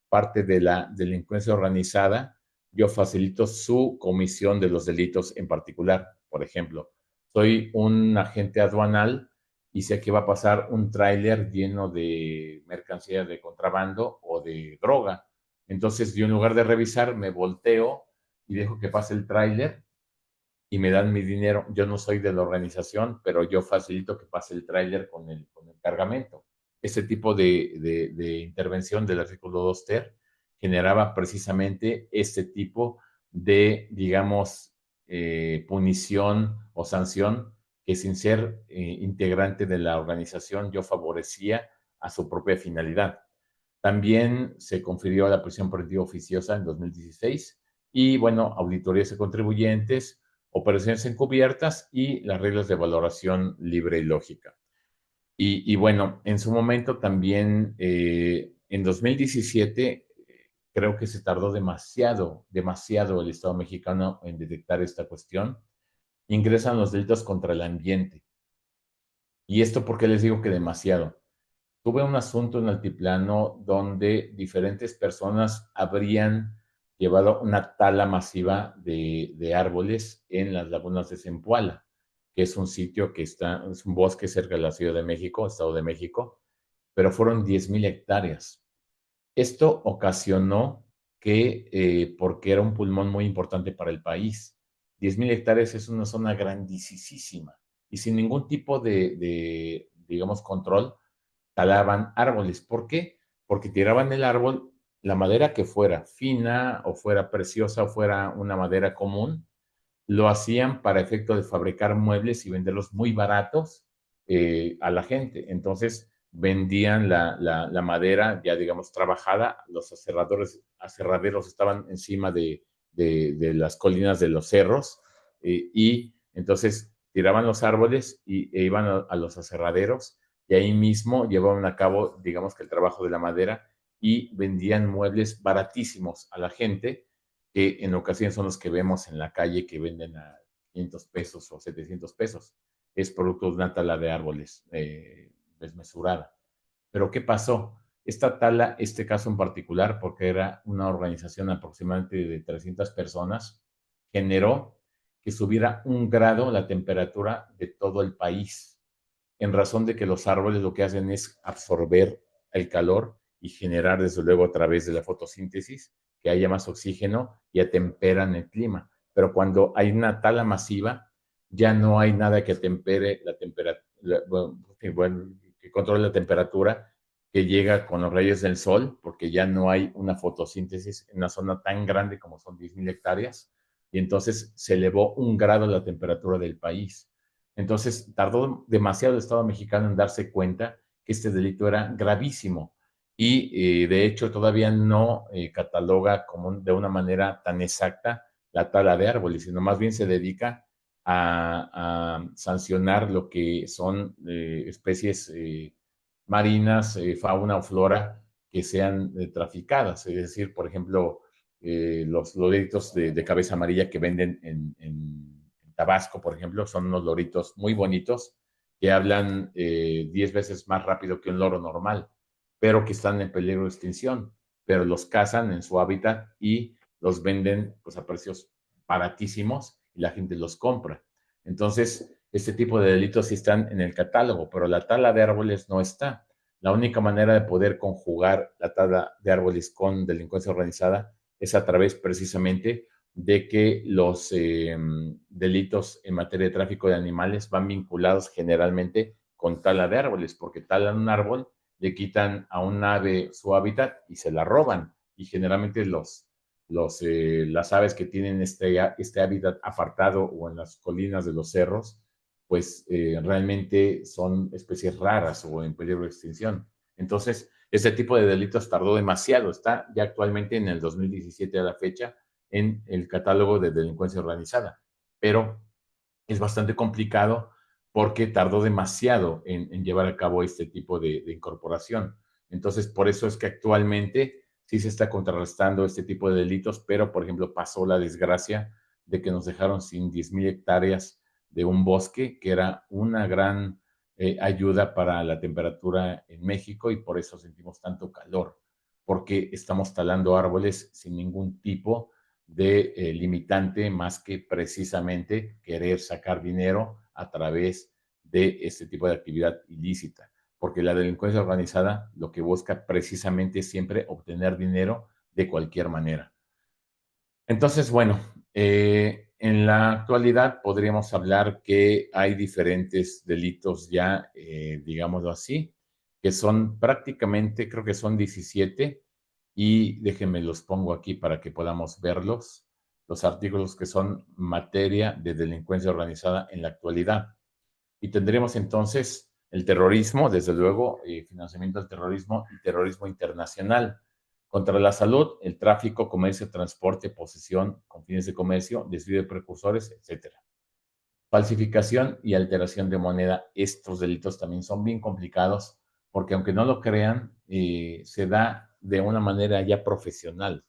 parte de la delincuencia organizada, yo facilito su comisión de los delitos en particular. Por ejemplo, soy un agente aduanal y sé que va a pasar un tráiler lleno de mercancía de contrabando o de droga. Entonces yo en lugar de revisar me volteo y dejo que pase el tráiler y me dan mi dinero. Yo no soy de la organización, pero yo facilito que pase el tráiler con el cargamento. Ese tipo de intervención del artículo 2 ter generaba precisamente este tipo de, digamos, punición o sanción que sin ser integrante de la organización yo favorecía a su propia finalidad. También se confirió la prisión preventiva oficiosa en 2016 y, bueno, auditorías de contribuyentes, operaciones encubiertas y las reglas de valoración libre y lógica. Y bueno, en su momento también, en 2017, creo que se tardó demasiado, demasiado el Estado mexicano en detectar esta cuestión. Ingresan los delitos contra el ambiente. ¿Y esto por qué les digo que demasiado? Tuve un asunto en Altiplano donde diferentes personas habrían llevado una tala masiva de árboles en las lagunas de Zempoala. que es un sitio que está, es un bosque cerca de la Ciudad de México, Estado de México, pero fueron 10,000 hectáreas. Esto ocasionó que, porque era un pulmón muy importante para el país, 10,000 hectáreas es una zona grandísima y sin ningún tipo digamos, control, talaban árboles. ¿Por qué? Porque tiraban el árbol, la madera que fuera fina o fuera preciosa o fuera una madera común, lo hacían para efecto de fabricar muebles y venderlos muy baratos a la gente. Entonces vendían la madera ya, digamos, trabajada. Los aserraderos estaban encima de las colinas de los cerros y entonces tiraban los árboles e iban a los aserraderos y ahí mismo llevaban a cabo, digamos que el trabajo de la madera y vendían muebles baratísimos a la gente que en ocasiones son los que vemos en la calle que venden a 500 pesos o 700 pesos. Es producto de una tala de árboles desmesurada. Pero ¿qué pasó? Esta tala, este caso en particular, porque era una organización aproximadamente de 300 personas, generó que subiera 1 grado la temperatura de todo el país, en razón de que los árboles lo que hacen es absorber el calor y generar, desde luego, a través de la fotosíntesis, que haya más oxígeno y atemperan el clima. Pero cuando hay una tala masiva, ya no hay nada que atempere la temperatura, bueno, que controle la temperatura que llega con los rayos del sol, porque ya no hay una fotosíntesis en una zona tan grande como son 10,000 hectáreas, y entonces se elevó 1 grado la temperatura del país. Entonces, tardó demasiado el Estado mexicano en darse cuenta que este delito era gravísimo y, de hecho, todavía no cataloga como de una manera tan exacta la tala de árboles, sino más bien se dedica a sancionar lo que son especies marinas, fauna o flora que sean traficadas. Es decir, por ejemplo, los loritos de cabeza amarilla que venden en Tabasco, por ejemplo, son unos loritos muy bonitos que hablan 10 veces más rápido que un loro normal, pero que están en peligro de extinción, pero los cazan en su hábitat y los venden pues, a precios baratísimos y la gente los compra. Entonces, este tipo de delitos sí están en el catálogo, pero la tala de árboles no está. La única manera de poder conjugar la tala de árboles con delincuencia organizada es a través precisamente de que los delitos en materia de tráfico de animales van vinculados generalmente con tala de árboles, porque talan un árbol, le quitan a un ave su hábitat y se la roban. Y generalmente las aves que tienen este hábitat apartado o en las colinas de los cerros, pues realmente son especies raras o en peligro de extinción. Entonces, este tipo de delitos tardó demasiado, está ya actualmente en el 2017 a la fecha en el catálogo de delincuencia organizada, pero es bastante complicado porque tardó demasiado en llevar a cabo este tipo de incorporación. Entonces, por eso es que actualmente sí se está contrarrestando este tipo de delitos, pero, por ejemplo, pasó la desgracia de que nos dejaron sin 10,000 hectáreas de un bosque, que era una gran ayuda para la temperatura en México y por eso sentimos tanto calor, porque estamos talando árboles sin ningún tipo de limitante más que precisamente querer sacar dinero a través de este tipo de actividad ilícita, porque la delincuencia organizada lo que busca precisamente es siempre obtener dinero de cualquier manera. Entonces, bueno, en la actualidad podríamos hablar que hay diferentes delitos ya, digámoslo así, que son prácticamente, creo que son 17, y déjenme los pongo aquí para que podamos verlos, los artículos que son materia de delincuencia organizada en la actualidad. Y tendremos entonces el terrorismo, desde luego, financiamiento del terrorismo y terrorismo internacional. Contra la salud, el tráfico, comercio, transporte, posesión con fines de comercio, desvío de precursores, etcétera. Falsificación y alteración de moneda. Estos delitos también son bien complicados porque aunque no lo crean, se da de una manera ya profesional.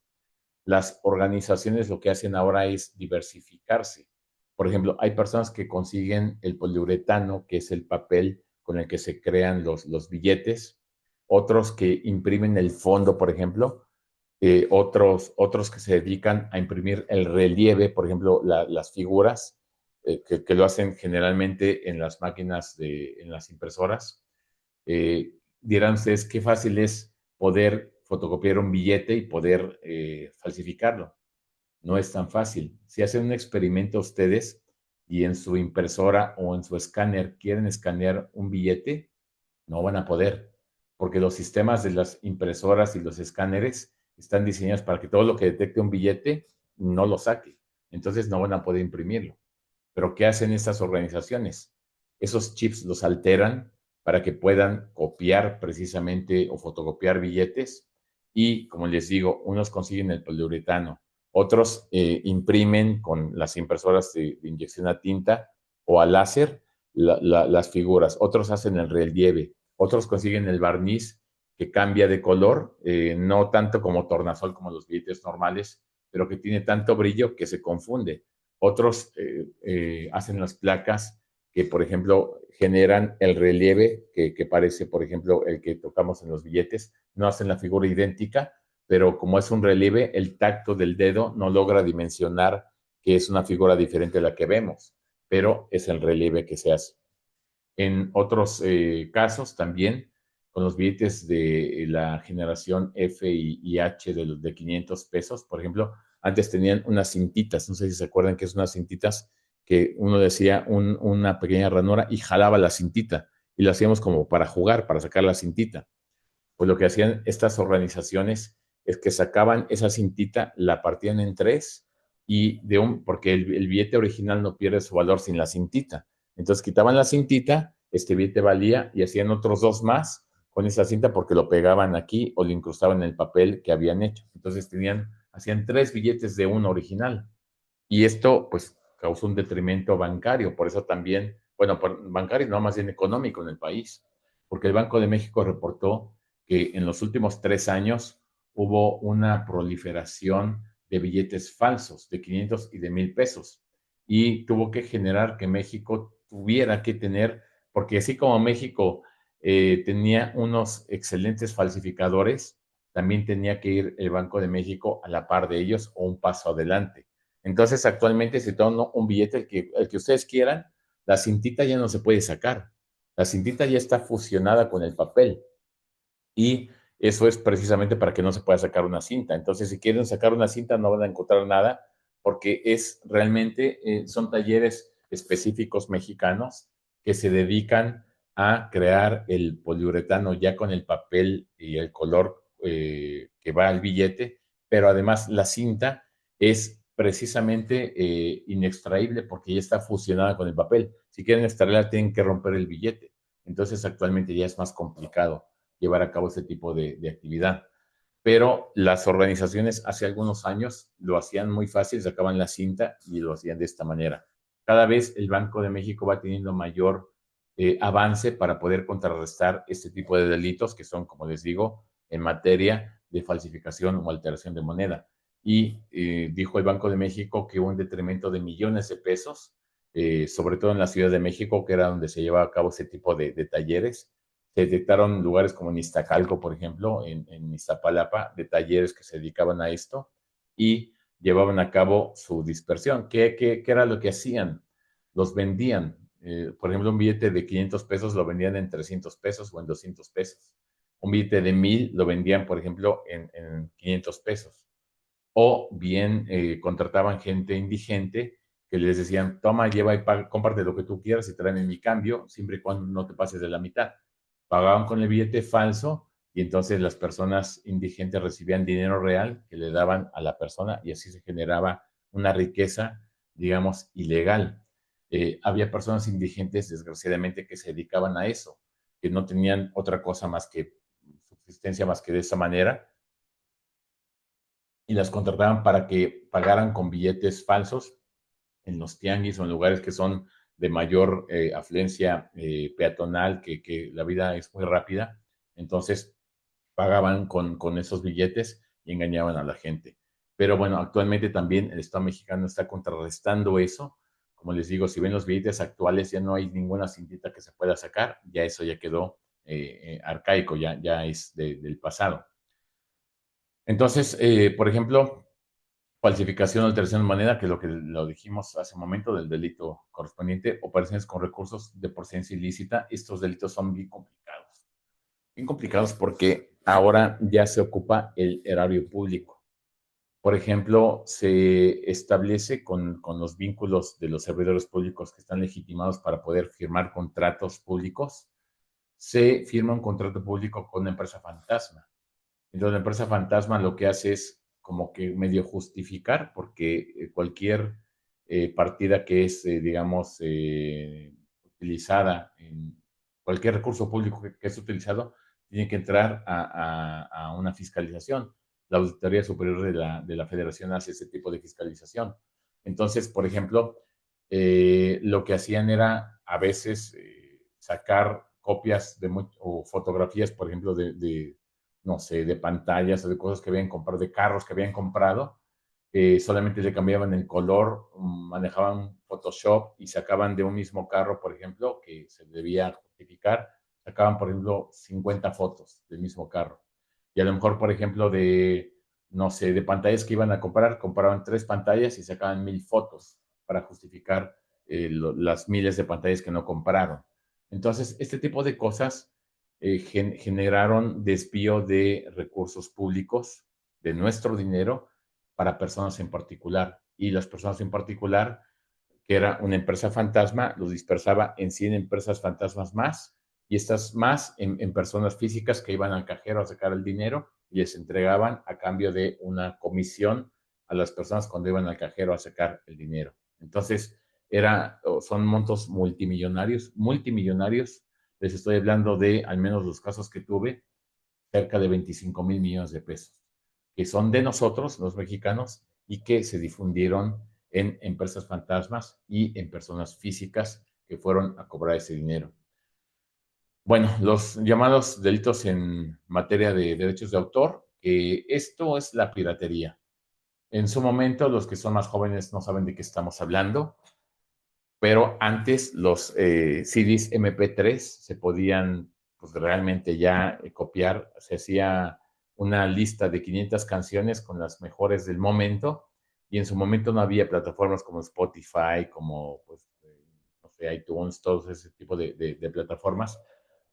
Las organizaciones lo que hacen ahora es diversificarse. Por ejemplo, hay personas que consiguen el poliuretano, que es el papel con el que se crean los billetes, otros que imprimen el fondo, por ejemplo, otros que se dedican a imprimir el relieve, por ejemplo, las figuras, que lo hacen generalmente en las máquinas, en las impresoras. Dirán ustedes qué fácil es poder fotocopiar un billete y poder falsificarlo. No es tan fácil. Si hacen un experimento ustedes y en su impresora o en su escáner quieren escanear un billete, no van a poder, porque los sistemas de las impresoras y los escáneres están diseñados para que todo lo que detecte un billete no lo saque. Entonces no van a poder imprimirlo. Pero ¿qué hacen estas organizaciones? Esos chips los alteran para que puedan copiar precisamente o fotocopiar billetes y, como les digo, unos consiguen el poliuretano, otros imprimen con las impresoras de inyección a tinta o a láser las figuras, otros hacen el relieve, otros consiguen el barniz que cambia de color, no tanto como tornasol como los billetes normales, pero que tiene tanto brillo que se confunde. Otros hacen las placas que, por ejemplo, generan el relieve que parece, por ejemplo, el que tocamos en los billetes. No hacen la figura idéntica, pero como es un relieve, el tacto del dedo no logra dimensionar que es una figura diferente a la que vemos, pero es el relieve que se hace. En otros casos también, con los billetes de la generación F y H de los de 500 pesos, por ejemplo, antes tenían unas cintitas, no sé si se acuerdan que es unas cintitas que uno decía una pequeña ranura y jalaba la cintita y lo hacíamos como para jugar, para sacar la cintita. Pues lo que hacían estas organizaciones es que sacaban esa cintita, la partían en tres porque el billete original no pierde su valor sin la cintita. Entonces quitaban la cintita, este billete valía y hacían otros dos más con esa cinta porque lo pegaban aquí o lo incrustaban en el papel que habían hecho. Entonces hacían tres billetes de uno original. Y esto, pues, causó un detrimento bancario. Por eso también, bueno, bancario, no, más bien económico en el país. Porque el Banco de México reportó que en los últimos 3 años hubo una proliferación de billetes falsos de 500 y de 1,000 pesos. Y tuvo que generar que México tuviera que tener, porque así como México tenía unos excelentes falsificadores, también tenía que ir el Banco de México a la par de ellos o un paso adelante. Entonces, actualmente, si toman un billete, el que ustedes quieran, la cintita ya no se puede sacar. La cintita ya está fusionada con el papel y eso es precisamente para que no se pueda sacar una cinta. Entonces, si quieren sacar una cinta, no van a encontrar nada porque son talleres específicos mexicanos que se dedican a crear el poliuretano ya con el papel y el color que va al billete, pero además la cinta es precisamente inextraíble porque ya está fusionada con el papel. Si quieren extraerla, tienen que romper el billete. Entonces, actualmente ya es más complicado llevar a cabo ese tipo de actividad. Pero las organizaciones hace algunos años lo hacían muy fácil, sacaban la cinta y lo hacían de esta manera. Cada vez el Banco de México va teniendo mayor avance para poder contrarrestar este tipo de delitos que son, como les digo, en materia de falsificación o alteración de moneda. Y dijo el Banco de México que hubo un detrimento de millones de pesos, sobre todo en la Ciudad de México, que era donde se llevaba a cabo ese tipo de talleres. Se detectaron lugares como en Iztacalco, por ejemplo, en Iztapalapa, de talleres que se dedicaban a esto y llevaban a cabo su dispersión. ¿Qué era lo que hacían? Los vendían. Por ejemplo, un billete de 500 pesos lo vendían en 300 pesos o en 200 pesos. Un billete de 1,000 lo vendían, por ejemplo, en 500 pesos. O bien contrataban gente indigente que les decían, toma, lleva y comparte lo que tú quieras y traen en mi cambio, siempre y cuando no te pases de la mitad. Pagaban con el billete falso y entonces las personas indigentes recibían dinero real que le daban a la persona y así se generaba una riqueza, digamos, ilegal. Había personas indigentes, desgraciadamente, que se dedicaban a eso, que no tenían otra cosa más que subsistencia más que de esa manera y las contrataban para que pagaran con billetes falsos en los tianguis o en lugares que son de mayor afluencia peatonal, que la vida es muy rápida. Entonces pagaban con esos billetes y engañaban a la gente. Pero bueno, actualmente también el Estado mexicano está contrarrestando eso. Como les digo, si ven los billetes actuales, ya no hay ninguna cintita que se pueda sacar, ya eso ya quedó arcaico, ya es del pasado. Entonces, por ejemplo, falsificación o alteración de moneda, que es lo que lo dijimos hace un momento del delito correspondiente, operaciones con recursos de procedencia ilícita. Estos delitos son bien complicados porque ahora ya se ocupa el erario público. Por ejemplo, se establece con los vínculos de los servidores públicos que están legitimados para poder firmar contratos públicos, se firma un contrato público con una empresa fantasma. Entonces, la empresa fantasma lo que hace es como que medio justificar, porque cualquier partida que es, digamos, utilizada en cualquier recurso público que es utilizado, tiene que entrar a una fiscalización. La Auditoría Superior de la Federación hace ese tipo de fiscalización. Entonces, por ejemplo, lo que hacían era a veces sacar copias o fotografías, por ejemplo, no sé, de pantallas o de cosas que habían comprado, de carros que habían comprado, solamente le cambiaban el color, manejaban Photoshop y sacaban de un mismo carro, por ejemplo, que se debía justificar, sacaban, por ejemplo, 50 fotos del mismo carro. Y a lo mejor, por ejemplo, no sé, de pantallas que iban a comprar, compraban 3 pantallas y sacaban 1000 fotos para justificar las miles de pantallas que no compraron. Entonces, este tipo de cosas generaron desvío de recursos públicos, de nuestro dinero, para personas en particular. Y las personas en particular, que era una empresa fantasma, los dispersaba en 100 empresas fantasmas más, y estas más en personas físicas que iban al cajero a sacar el dinero y les entregaban a cambio de una comisión a las personas cuando iban al cajero a sacar el dinero. Entonces, son montos multimillonarios, multimillonarios. Les estoy hablando de, al menos los casos que tuve, cerca de 25,000 millones de pesos, que son de nosotros, los mexicanos, y que se difundieron en empresas fantasmas y en personas físicas que fueron a cobrar ese dinero. Bueno, los llamados delitos en materia de derechos de autor, esto es la piratería. En su momento, los que son más jóvenes no saben de qué estamos hablando, pero antes los CDs MP3 se podían pues, realmente ya copiar, se hacía una lista de 500 canciones con las mejores del momento, y en su momento no había plataformas como Spotify, como pues, no sé, iTunes, todo ese tipo de plataformas,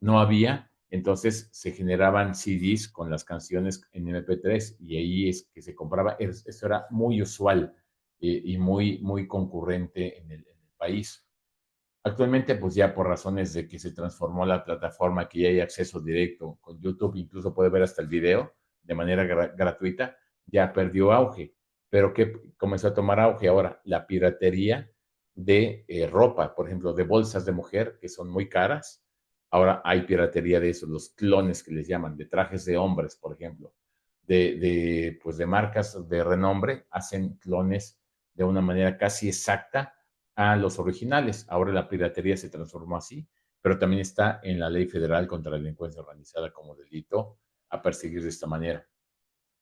no había. Entonces se generaban CDs con las canciones en MP3 y ahí es que se compraba. Eso era muy usual y muy concurrente en el país. Actualmente, pues ya por razones de que se transformó la plataforma, que ya hay acceso directo con YouTube, incluso puede ver hasta el video de manera gratuita, ya perdió auge. Pero ¿qué comenzó a tomar auge ahora? La piratería de ropa, por ejemplo, de bolsas de mujer que son muy caras. Ahora hay piratería de esos, los clones que les llaman, de trajes de hombres, por ejemplo, pues de marcas de renombre, hacen clones de una manera casi exacta a los originales. Ahora la piratería se transformó así, pero también está en la Ley Federal contra la Delincuencia Organizada como delito a perseguir de esta manera.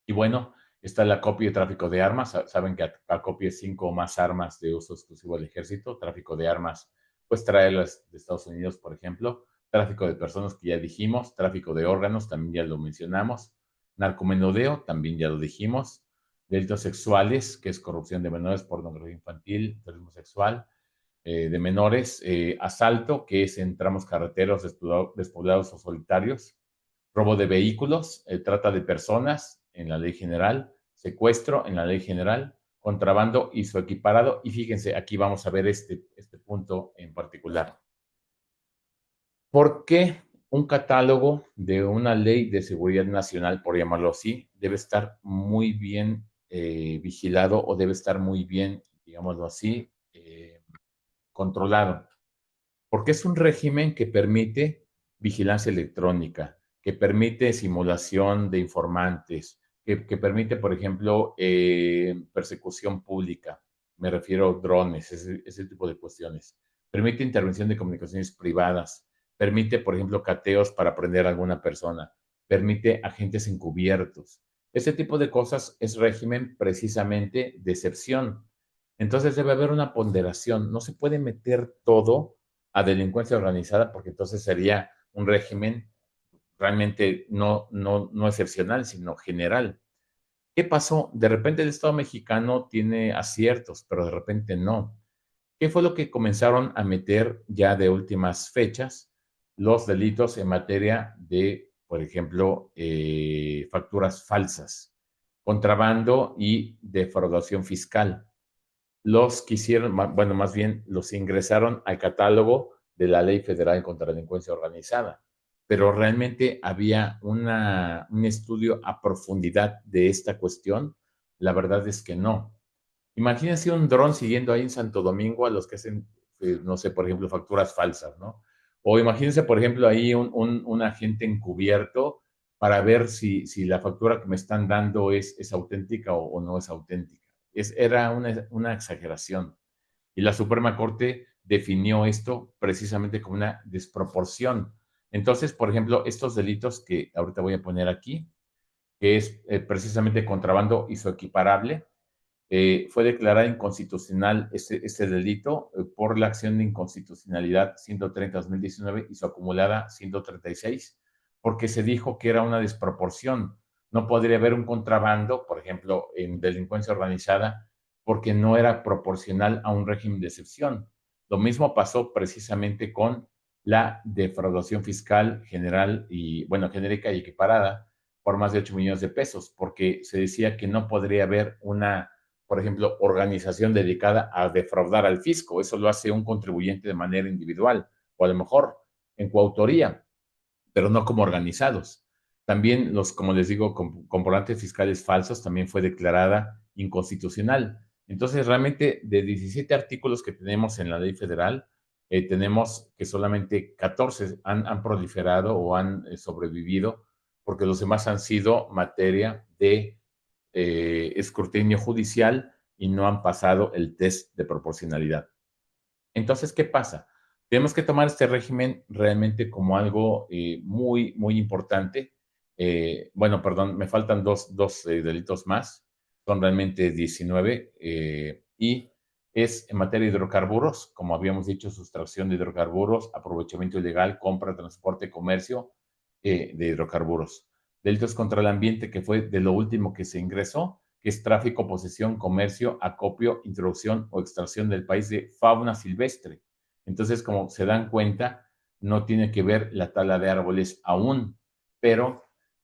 Y bueno, está la copia y tráfico de armas. Saben que acopia 5 o más armas de uso exclusivo del ejército. Tráfico de armas, pues traerlas de Estados Unidos, por ejemplo. Tráfico de personas, que ya dijimos. Tráfico de órganos, también ya lo mencionamos. Narcomenudeo, también ya lo dijimos. Delitos sexuales, que es corrupción de menores, pornografía infantil, turismo sexual de menores. Asalto, que es en tramos carreteros despoblados o solitarios. Robo de vehículos, trata de personas en la ley general, secuestro en la ley general, contrabando y su equiparado. Y fíjense, aquí vamos a ver este punto en particular. ¿Por qué un catálogo de una ley de seguridad nacional, por llamarlo así, debe estar muy bien vigilado o debe estar muy bien, digámoslo así, controlado? Porque es un régimen que permite vigilancia electrónica, que permite simulación de informantes, que permite, por ejemplo, persecución pública. Me refiero a drones, ese tipo de cuestiones. Permite intervención de comunicaciones privadas. Permite, por ejemplo, cateos para prender a alguna persona. Permite agentes encubiertos. Ese tipo de cosas es régimen precisamente de excepción. Entonces debe haber una ponderación. No se puede meter todo a delincuencia organizada, porque entonces sería un régimen realmente no excepcional, sino general. ¿Qué pasó? De repente el Estado mexicano tiene aciertos, pero de repente no. ¿Qué fue lo que comenzaron a meter ya de últimas fechas? Los delitos en materia de, por ejemplo, facturas falsas, contrabando y defraudación fiscal. Los quisieron, bueno, más bien los ingresaron al catálogo de la Ley Federal contra la Delincuencia Organizada, pero realmente había un estudio a profundidad de esta cuestión. La verdad es que no. Imagínense un dron siguiendo ahí en Santo Domingo a los que hacen, no sé, por ejemplo, facturas falsas, ¿no? O imagínense, por ejemplo, ahí un agente encubierto para ver si la factura que me están dando es auténtica o no es auténtica. Era una exageración. Y la Suprema Corte definió esto precisamente como una desproporción. Entonces, por ejemplo, estos delitos que ahorita voy a poner aquí, que es precisamente contrabando y su equiparable, fue declarada inconstitucional este delito por la acción de inconstitucionalidad 130-2019 y su acumulada 136, porque se dijo que era una desproporción. No podría haber un contrabando, por ejemplo, en delincuencia organizada, porque no era proporcional a un régimen de excepción. Lo mismo pasó precisamente con la defraudación fiscal general y, bueno, genérica y equiparada por más de 8 millones de pesos, porque se decía que no podría haber una, por ejemplo, organización dedicada a defraudar al fisco. Eso lo hace un contribuyente de manera individual o a lo mejor en coautoría, pero no como organizados. También los, como les digo, comprobantes fiscales falsos también fue declarada inconstitucional. Entonces, realmente de 17 artículos que tenemos en la ley federal, tenemos que solamente 14 han proliferado o han sobrevivido, porque los demás han sido materia de escrutinio judicial y no han pasado el test de proporcionalidad. Entonces, ¿qué pasa? Tenemos que tomar este régimen realmente como algo muy, muy importante. Bueno, perdón, me faltan dos delitos más, son realmente 19, y es en materia de hidrocarburos, como habíamos dicho, sustracción de hidrocarburos, aprovechamiento ilegal, compra, transporte, comercio de hidrocarburos. Delitos contra el ambiente, que fue de lo último que se ingresó, que es tráfico, posesión, comercio, acopio, introducción o extracción del país de fauna silvestre. Entonces, como se dan cuenta, no tiene que ver la tala de árboles aún, pero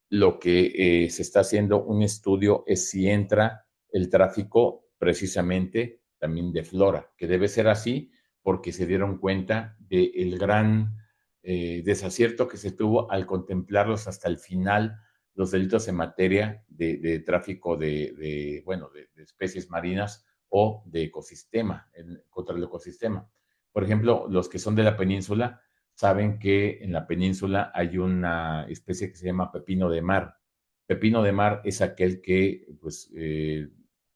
lo que se está haciendo un estudio es si entra el tráfico precisamente también de flora, que debe ser así porque se dieron cuenta del gran desacierto que se tuvo al contemplarlos hasta el final los delitos en materia de tráfico bueno, de especies marinas o de ecosistema, contra el ecosistema. Por ejemplo, los que son de la península saben que en la península hay una especie que se llama pepino de mar. Pepino de mar es aquel que pues,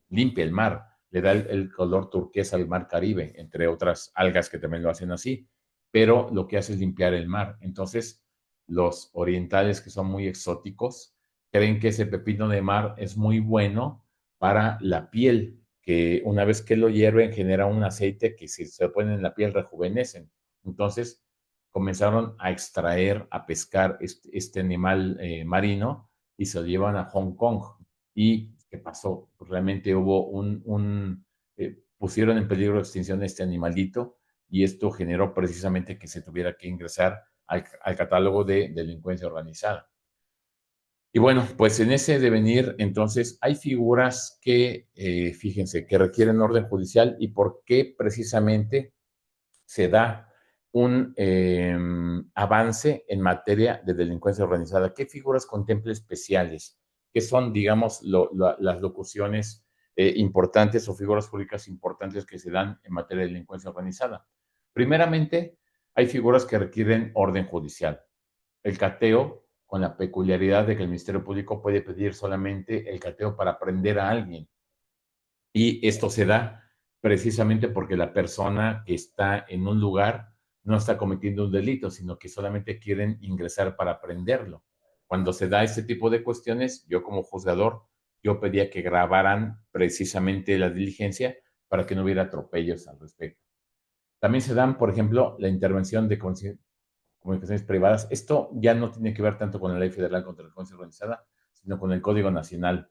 limpia el mar, le da el color turquesa al mar Caribe, entre otras algas que también lo hacen así, pero lo que hace es limpiar el mar. Entonces, los orientales que son muy exóticos creen que ese pepino de mar es muy bueno para la piel, que una vez que lo hierven genera un aceite que si se pone en la piel rejuvenecen. Entonces comenzaron a extraer, a pescar este animal marino y se lo llevan a Hong Kong. ¿Y qué pasó? Pues realmente hubo pusieron en peligro de extinción este animalito y esto generó precisamente que se tuviera que ingresar al catálogo de delincuencia organizada. Y bueno, pues en ese devenir, entonces, hay figuras que, fíjense, que requieren orden judicial y por qué precisamente se da un avance en materia de delincuencia organizada. ¿Qué figuras contempla especiales? ¿Qué son, digamos, las locuciones importantes o figuras jurídicas importantes que se dan en materia de delincuencia organizada? Primeramente, hay figuras que requieren orden judicial. El cateo, con la peculiaridad de que el Ministerio Público puede pedir solamente el cateo para prender a alguien. Y esto se da precisamente porque la persona que está en un lugar no está cometiendo un delito, sino que solamente quieren ingresar para prenderlo. Cuando se da este tipo de cuestiones, yo como juzgador, yo pedía que grabaran precisamente la diligencia para que no hubiera atropellos al respecto. También se dan, por ejemplo, la intervención de comunicaciones privadas. Esto ya no tiene que ver tanto con la Ley Federal contra la Delincuencia Organizada, sino con el Código Nacional.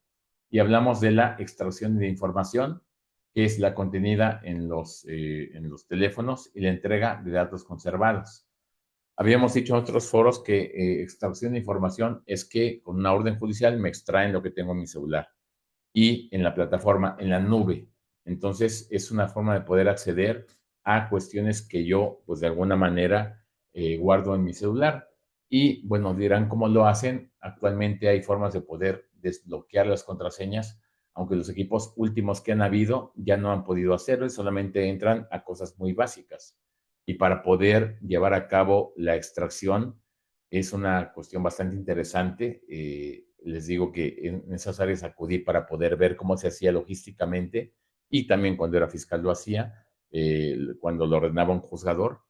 y hablamos de la extracción de información, que es la contenida en los teléfonos y la entrega de datos conservados. Habíamos dicho en otros foros que extracción de información es que con una orden judicial me extraen lo que tengo en mi celular y en la plataforma, en la nube. Entonces, es una forma de poder acceder a cuestiones que yo, pues de alguna manera, guardo en mi celular. Y bueno, dirán cómo lo hacen. Actualmente hay formas de poder desbloquear las contraseñas, aunque los equipos últimos que han habido ya no han podido hacerlo y solamente entran a cosas muy básicas. Y para poder llevar a cabo la extracción es una cuestión bastante interesante. Les digo que en esas áreas acudí para poder ver cómo se hacía logísticamente y también cuando era fiscal lo hacía, cuando lo ordenaba un juzgador,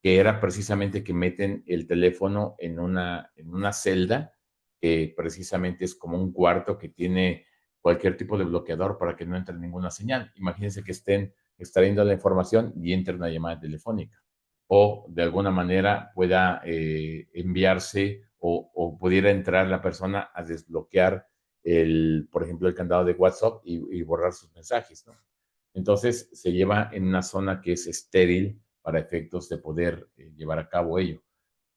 que era precisamente que meten el teléfono en una celda, que precisamente es como un cuarto que tiene cualquier tipo de bloqueador para que no entre ninguna señal. Imagínense que estén extrayendo la información y entre una llamada telefónica o de alguna manera pueda enviarse o pudiera entrar la persona a desbloquear por ejemplo, el candado de WhatsApp y borrar sus mensajes, ¿no? Entonces se lleva en una zona que es estéril para efectos de poder llevar a cabo ello.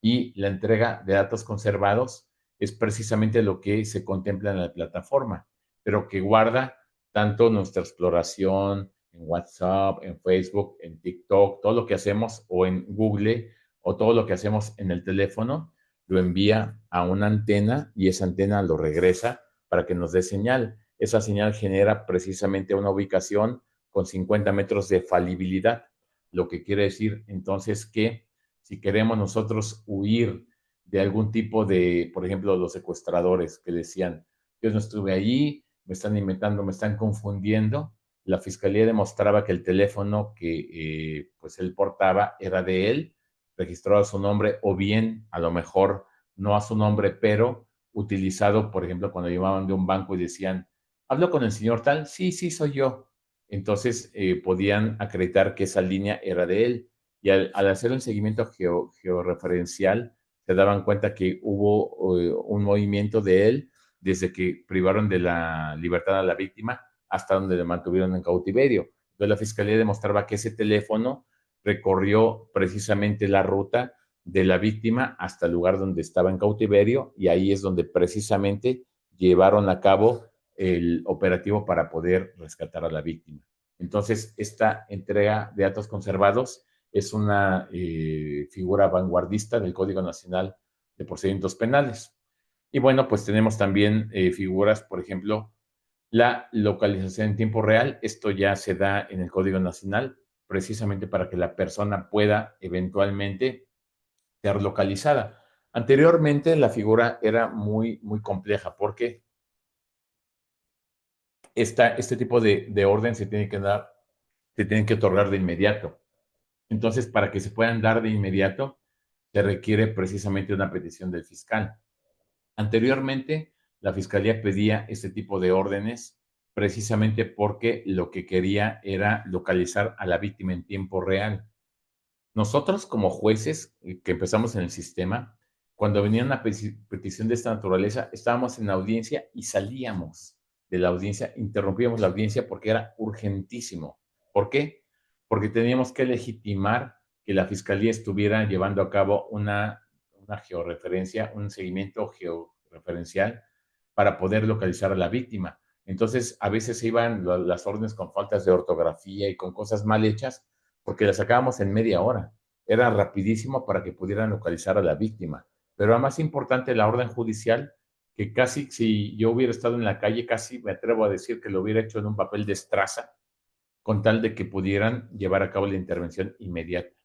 Y la entrega de datos conservados es precisamente lo que se contempla en la plataforma, pero que guarda tanto nuestra exploración en WhatsApp, en Facebook, en TikTok, todo lo que hacemos o en Google o todo lo que hacemos en el teléfono, lo envía a una antena y esa antena lo regresa para que nos dé señal. Esa señal genera precisamente una ubicación con 50 metros de falibilidad, lo que quiere decir entonces que si queremos nosotros huir de algún tipo de, por ejemplo, los secuestradores que decían, yo no estuve allí, me están inventando, me están confundiendo, la fiscalía demostraba que el teléfono que pues él portaba era de él, registrado a su nombre, o bien a lo mejor no a su nombre, pero utilizado, por ejemplo, cuando llamaban de un banco y decían, hablo con el señor tal, sí, sí, soy yo. Entonces podían acreditar que esa línea era de él y al hacer un seguimiento georreferencial, se daban cuenta que hubo un movimiento de él desde que privaron de la libertad a la víctima hasta donde le mantuvieron en cautiverio. Entonces la fiscalía demostraba que ese teléfono recorrió precisamente la ruta de la víctima hasta el lugar donde estaba en cautiverio y ahí es donde precisamente llevaron a cabo el operativo para poder rescatar a la víctima. Entonces, esta entrega de datos conservados es una figura vanguardista del Código Nacional de Procedimientos Penales. Y bueno, pues tenemos también figuras, por ejemplo, la localización en tiempo real. Esto ya se da en el Código Nacional precisamente para que la persona pueda eventualmente ser localizada. Anteriormente la figura era muy compleja porque este tipo de orden se tiene que dar, se tienen que otorgar de inmediato. Entonces, para que se puedan dar de inmediato, se requiere precisamente una petición del fiscal. Anteriormente, la fiscalía pedía este tipo de órdenes precisamente porque lo que quería era localizar a la víctima en tiempo real. Nosotros como jueces que empezamos en el sistema, cuando venía una petición de esta naturaleza, estábamos en la audiencia y salíamos de la audiencia, interrumpíamos la audiencia porque era urgentísimo. ¿Por qué? Porque teníamos que legitimar que la fiscalía estuviera llevando a cabo una georreferencia, un seguimiento georreferencial para poder localizar a la víctima. Entonces, a veces se iban las órdenes con faltas de ortografía y con cosas mal hechas porque la sacábamos en media hora. Era rapidísimo para que pudieran localizar a la víctima. Pero era más importante la orden judicial, que casi si yo hubiera estado en la calle, casi me atrevo a decir que lo hubiera hecho en un papel de estraza, con tal de que pudieran llevar a cabo la intervención inmediata.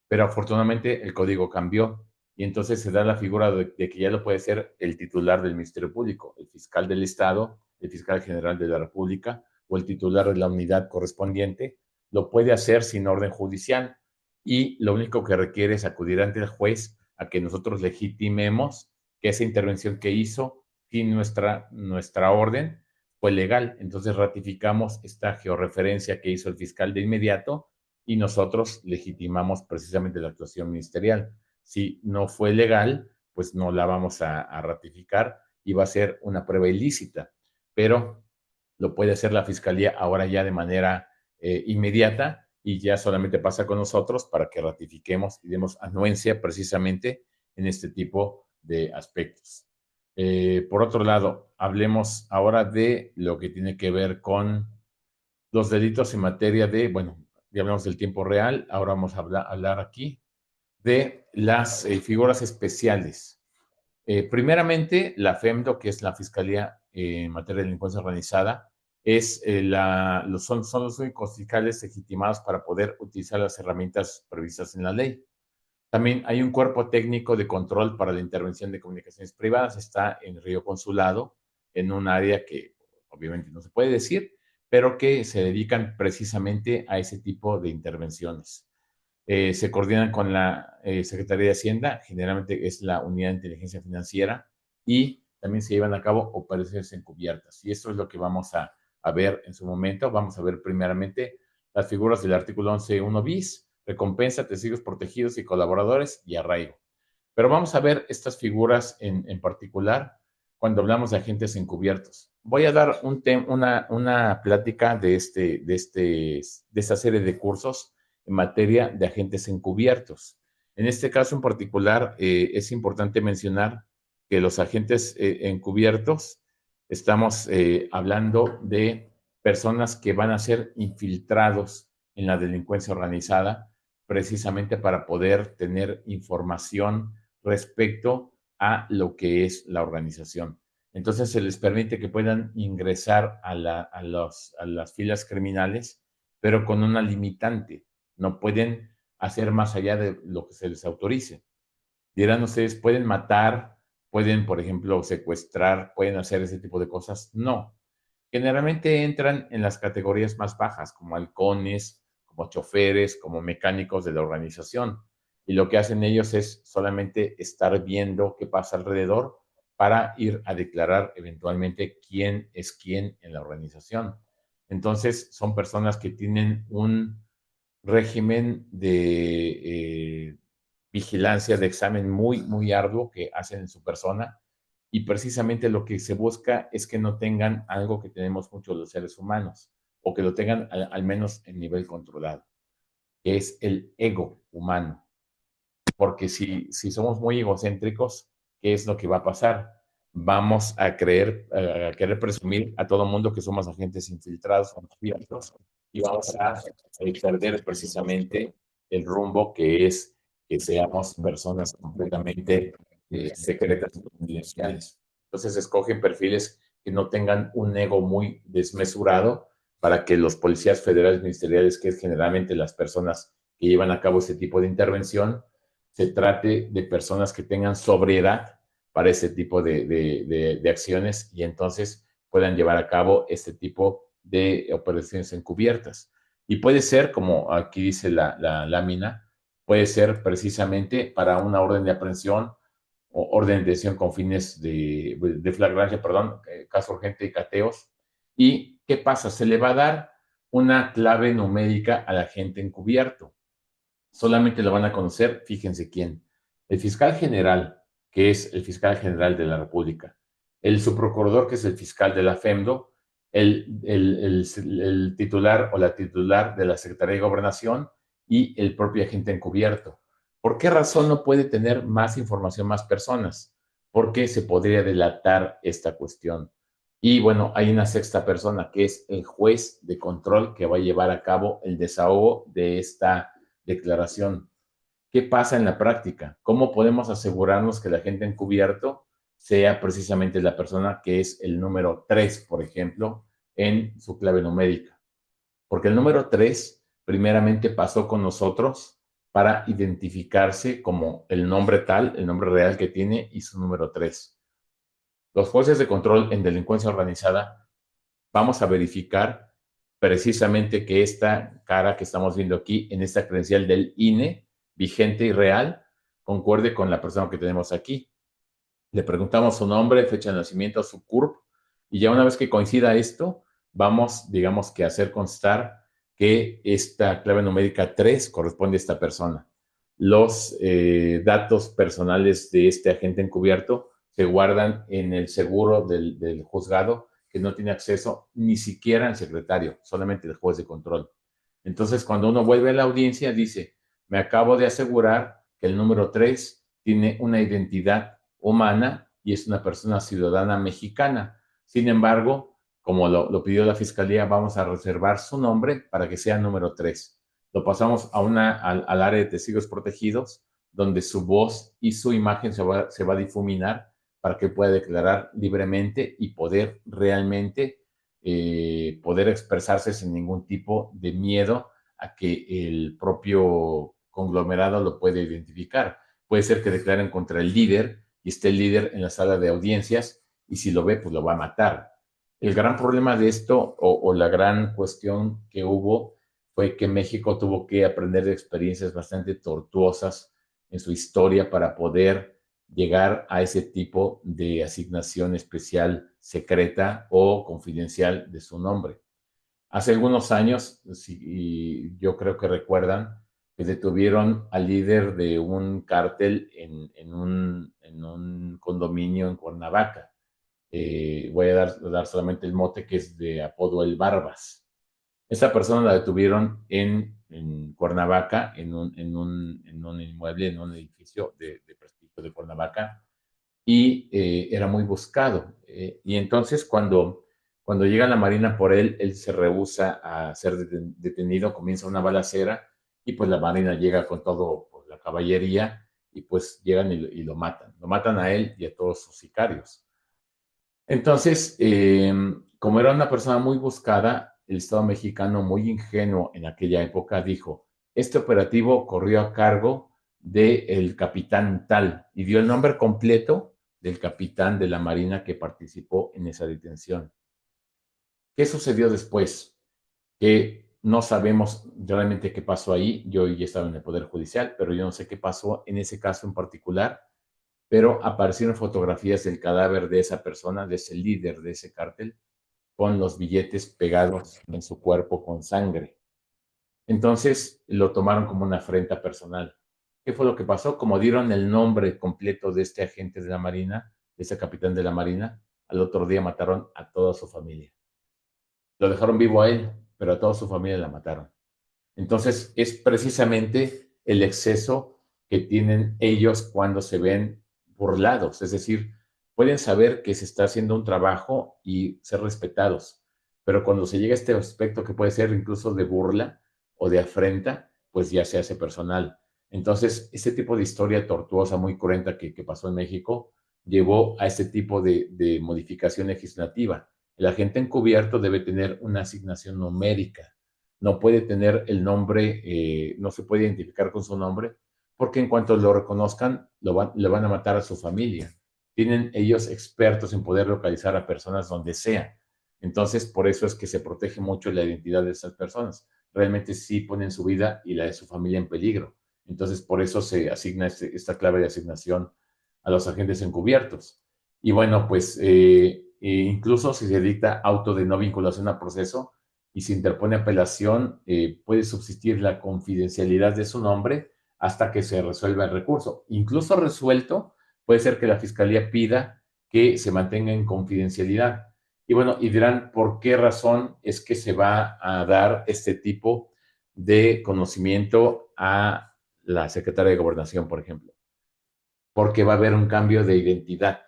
Pero afortunadamente el código cambió y entonces se da la figura de que ya lo puede ser el titular del Ministerio Público, el fiscal del Estado, el fiscal general de la República o el titular de la unidad correspondiente, lo puede hacer sin orden judicial y lo único que requiere es acudir ante el juez a que nosotros legitimemos que esa intervención que hizo sin nuestra orden fue legal. Entonces ratificamos esta georreferencia que hizo el fiscal de inmediato y nosotros legitimamos precisamente la actuación ministerial. Si no fue legal, pues no la vamos a ratificar y va a ser una prueba ilícita. Pero lo puede hacer la Fiscalía ahora ya de manera inmediata y ya solamente pasa con nosotros para que ratifiquemos y demos anuencia precisamente en este tipo de aspectos. Por otro lado, hablemos ahora de lo que tiene que ver con los delitos en materia de, bueno, ya hablamos del tiempo real, ahora vamos a hablar aquí de las figuras especiales. Primeramente, la FEMDO, que es la Fiscalía en materia de delincuencia organizada, son los únicos fiscales legitimados para poder utilizar las herramientas previstas en la ley. También hay un cuerpo técnico de control para la intervención de comunicaciones privadas, está en Río Consulado, en un área que obviamente no se puede decir, pero que se dedican precisamente a ese tipo de intervenciones. Se coordinan con la Secretaría de Hacienda, generalmente es la Unidad de Inteligencia Financiera, y también se llevan a cabo operaciones encubiertas. Y esto es lo que vamos a ver en su momento. Vamos a ver primeramente las figuras del artículo 11.1 bis, recompensa, testigos protegidos y colaboradores y arraigo. Pero vamos a ver estas figuras en particular cuando hablamos de agentes encubiertos. Voy a dar una plática de esta serie de cursos en materia de agentes encubiertos. En este caso en particular, es importante mencionar que los agentes encubiertos, estamos hablando de personas que van a ser infiltrados en la delincuencia organizada precisamente para poder tener información respecto a lo que es la organización. Entonces se les permite que puedan ingresar a las filas criminales, pero con una limitante. No pueden hacer más allá de lo que se les autorice. Dirán ustedes, ¿pueden matar? ¿Pueden, por ejemplo, secuestrar? ¿Pueden hacer ese tipo de cosas? No. Generalmente entran en las categorías más bajas, como halcones, como choferes, como mecánicos de la organización. Y lo que hacen ellos es solamente estar viendo qué pasa alrededor para ir a declarar eventualmente quién es quién en la organización. Entonces, son personas que tienen un régimen de vigilancia, de examen muy, muy arduo que hacen en su persona, y precisamente lo que se busca es que no tengan algo que tenemos muchos los seres humanos, o que lo tengan al menos en nivel controlado, que es el ego humano. Porque si somos muy egocéntricos, ¿qué es lo que va a pasar? Vamos a querer presumir a todo mundo que somos agentes infiltrados, confiados, y vamos a perder precisamente el rumbo que es que seamos personas completamente secretas y confidenciales. Entonces escogen perfiles que no tengan un ego muy desmesurado para que los policías federales ministeriales, que es generalmente las personas que llevan a cabo este tipo de intervención, se trate de personas que tengan sobriedad para ese tipo de acciones y entonces puedan llevar a cabo este tipo de operaciones encubiertas. Y puede ser, como aquí dice la lámina, puede ser precisamente para una orden de aprehensión o orden de detención con fines de flagrancia, perdón, caso urgente y cateos. ¿Y qué pasa? Se le va a dar una clave numérica al agente encubierto. Solamente lo van a conocer, fíjense quién, el fiscal general, que es el fiscal general de la República, el subprocurador, que es el fiscal de la FEMDO, el titular o la titular de la Secretaría de Gobernación y el propio agente encubierto. ¿Por qué razón no puede tener más información más personas? Porque se podría delatar esta cuestión. Y bueno, hay una sexta persona que es el juez de control que va a llevar a cabo el desahogo de esta declaración. ¿Qué pasa en la práctica? ¿Cómo podemos asegurarnos que la gente encubierto sea precisamente la persona que es el número 3, por ejemplo, en su clave numérica? Porque el número 3 primeramente pasó con nosotros para identificarse como el nombre tal, el nombre real que tiene y su número 3. Los jueces de control en delincuencia organizada vamos a verificar precisamente que esta cara que estamos viendo aquí en esta credencial del INE, vigente y real, concuerde con la persona que tenemos aquí. Le preguntamos su nombre, fecha de nacimiento, su CURP, y ya una vez que coincida esto, vamos, digamos que a hacer constar que esta clave numérica 3 corresponde a esta persona. Los datos personales de este agente encubierto se guardan en el seguro del juzgado, que no tiene acceso ni siquiera al secretario, solamente el juez de control. Entonces, cuando uno vuelve a la audiencia, dice, me acabo de asegurar que el número 3 tiene una identidad humana y es una persona ciudadana mexicana. Sin embargo, como lo pidió la fiscalía, vamos a reservar su nombre para que sea número 3. Lo pasamos al área de testigos protegidos, donde su voz y su imagen se va a difuminar para que pueda declarar libremente y poder realmente poder expresarse sin ningún tipo de miedo a que el propio conglomerado lo puede identificar. Puede ser que declaren contra el líder y esté el líder en la sala de audiencias y si lo ve, pues lo va a matar. El gran problema de esto o la gran cuestión que hubo fue que México tuvo que aprender de experiencias bastante tortuosas en su historia para poder llegar a ese tipo de asignación especial secreta o confidencial de su nombre. Hace algunos años, y yo creo que recuerdan, que detuvieron al líder de un cártel en un condominio en Cuernavaca. Voy a dar solamente el mote que es de apodo El Barbas. Esa persona la detuvieron en Cuernavaca, en un inmueble, en un edificio de prestigio de Cuernavaca, y era muy buscado. Y entonces cuando llega la Marina por él, él se rehúsa a ser detenido, comienza una balacera y pues la Marina llega con todo, pues, la caballería y pues llegan y lo matan. Lo matan a él y a todos sus sicarios. Entonces, como era una persona muy buscada, el Estado mexicano, muy ingenuo en aquella época, dijo, este operativo corrió a cargo del capitán tal y dio el nombre completo del capitán de la Marina que participó en esa detención. ¿Qué sucedió después? Que no sabemos realmente qué pasó ahí. Yo ya estaba en el Poder Judicial, pero yo no sé qué pasó en ese caso en particular, pero aparecieron fotografías del cadáver de esa persona, de ese líder de ese cártel, con los billetes pegados en su cuerpo con sangre. Entonces lo tomaron como una afrenta personal. ¿Qué fue lo que pasó? Como dieron el nombre completo de este agente de la Marina, de ese capitán de la Marina, al otro día mataron a toda su familia. Lo dejaron vivo a él, pero a toda su familia la mataron. Entonces es precisamente el exceso que tienen ellos cuando se ven burlados, es decir, pueden saber que se está haciendo un trabajo y ser respetados, pero cuando se llega a este aspecto que puede ser incluso de burla o de afrenta, pues ya se hace personal. Entonces, este tipo de historia tortuosa, muy cruenta que pasó en México, llevó a este tipo de modificación legislativa. El agente encubierto debe tener una asignación numérica, no puede tener el nombre, no se puede identificar con su nombre, porque en cuanto lo reconozcan, le van a matar a su familia. Tienen ellos expertos en poder localizar a personas donde sea. Entonces, por eso es que se protege mucho la identidad de esas personas. Realmente sí ponen su vida y la de su familia en peligro. Entonces, por eso se asigna esta clave de asignación a los agentes encubiertos. Y bueno, pues incluso si se dicta auto de no vinculación a proceso, y si interpone apelación, puede subsistir la confidencialidad de su nombre hasta que se resuelva el recurso. Incluso resuelto, puede ser que la fiscalía pida que se mantenga en confidencialidad. Y bueno, y dirán, ¿por qué razón es que se va a dar este tipo de conocimiento a la secretaria de Gobernación, por ejemplo? Porque va a haber un cambio de identidad.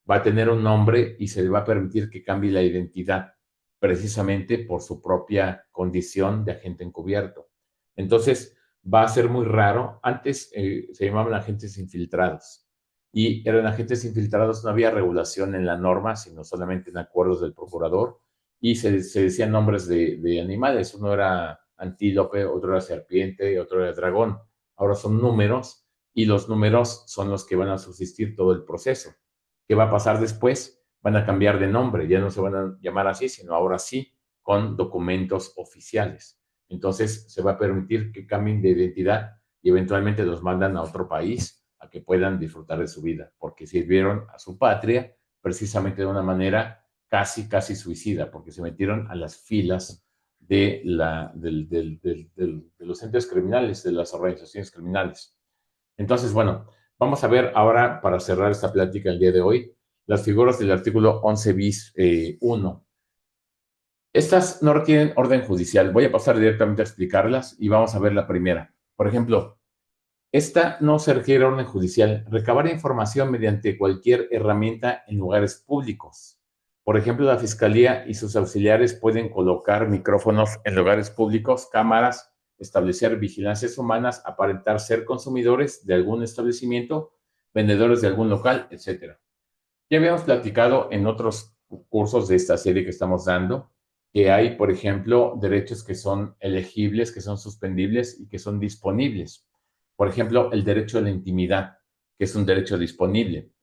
Va a tener un nombre y se le va a permitir que cambie la identidad precisamente por su propia condición de agente encubierto. Entonces, va a ser muy raro. Antes se llamaban agentes infiltrados y eran agentes infiltrados, no había regulación en la norma, sino solamente en acuerdos del procurador y se decían nombres de animales. Uno era antílope, otro era serpiente, otro era dragón. Ahora son números y los números son los que van a subsistir todo el proceso. ¿Qué va a pasar después? Van a cambiar de nombre, ya no se van a llamar así, sino ahora sí con documentos oficiales. Entonces se va a permitir que cambien de identidad y eventualmente los mandan a otro país a que puedan disfrutar de su vida, porque sirvieron a su patria precisamente de una manera casi suicida, porque se metieron a las filas de los entes criminales, de las organizaciones criminales. Entonces, bueno, vamos a ver ahora, para cerrar esta plática el día de hoy, las figuras del artículo 11 bis 1. Estas no requieren orden judicial. Voy a pasar directamente a explicarlas y vamos a ver la primera. Por ejemplo, esta no se requiere orden judicial. Recabar información mediante cualquier herramienta en lugares públicos. Por ejemplo, la Fiscalía y sus auxiliares pueden colocar micrófonos en lugares públicos, cámaras, establecer vigilancias humanas, aparentar ser consumidores de algún establecimiento, vendedores de algún local, etcétera. Ya habíamos platicado en otros cursos de esta serie que estamos dando que hay, por ejemplo, derechos que son elegibles, que son suspendibles y que son disponibles. Por ejemplo, el derecho a la intimidad, que es un derecho disponible.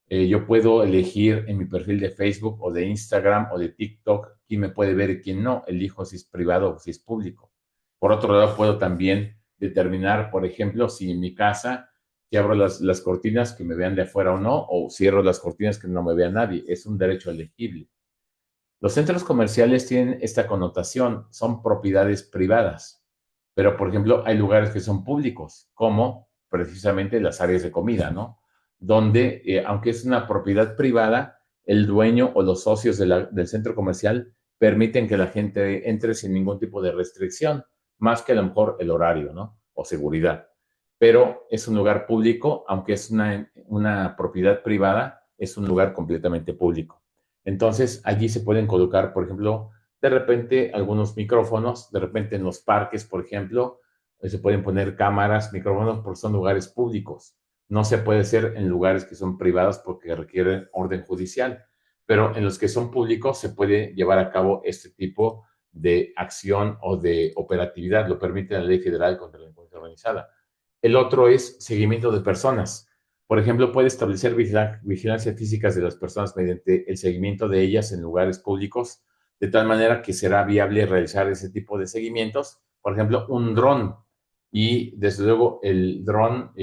Yo puedo elegir en mi perfil de Facebook o de Instagram o de TikTok quién me puede ver y quién no. Elijo si es privado o si es público. Por otro lado, puedo también determinar, por ejemplo, si en mi casa, si abro las cortinas que me vean de afuera o no, o cierro las cortinas que no me vea nadie. Es un derecho elegible. Los centros comerciales tienen esta connotación, son propiedades privadas, pero por ejemplo hay lugares que son públicos, como precisamente las áreas de comida, ¿no? Donde, aunque es una propiedad privada, el dueño o los socios del centro comercial permiten que la gente entre sin ningún tipo de restricción, más que a lo mejor el horario, ¿no? O seguridad. Pero es un lugar público, aunque es una propiedad privada, es un lugar completamente público. Entonces, allí se pueden colocar, por ejemplo, de repente algunos micrófonos, de repente en los parques, por ejemplo, se pueden poner cámaras, micrófonos, porque son lugares públicos. No se puede hacer en lugares que son privados porque requieren orden judicial, pero en los que son públicos se puede llevar a cabo este tipo de acción o de operatividad, lo permite la Ley Federal contra la Delincuencia Organizada. El otro es seguimiento de personas. Por ejemplo, puede establecer vigilancia física de las personas mediante el seguimiento de ellas en lugares públicos, de tal manera que será viable realizar ese tipo de seguimientos. Por ejemplo, un dron. Y desde luego el dron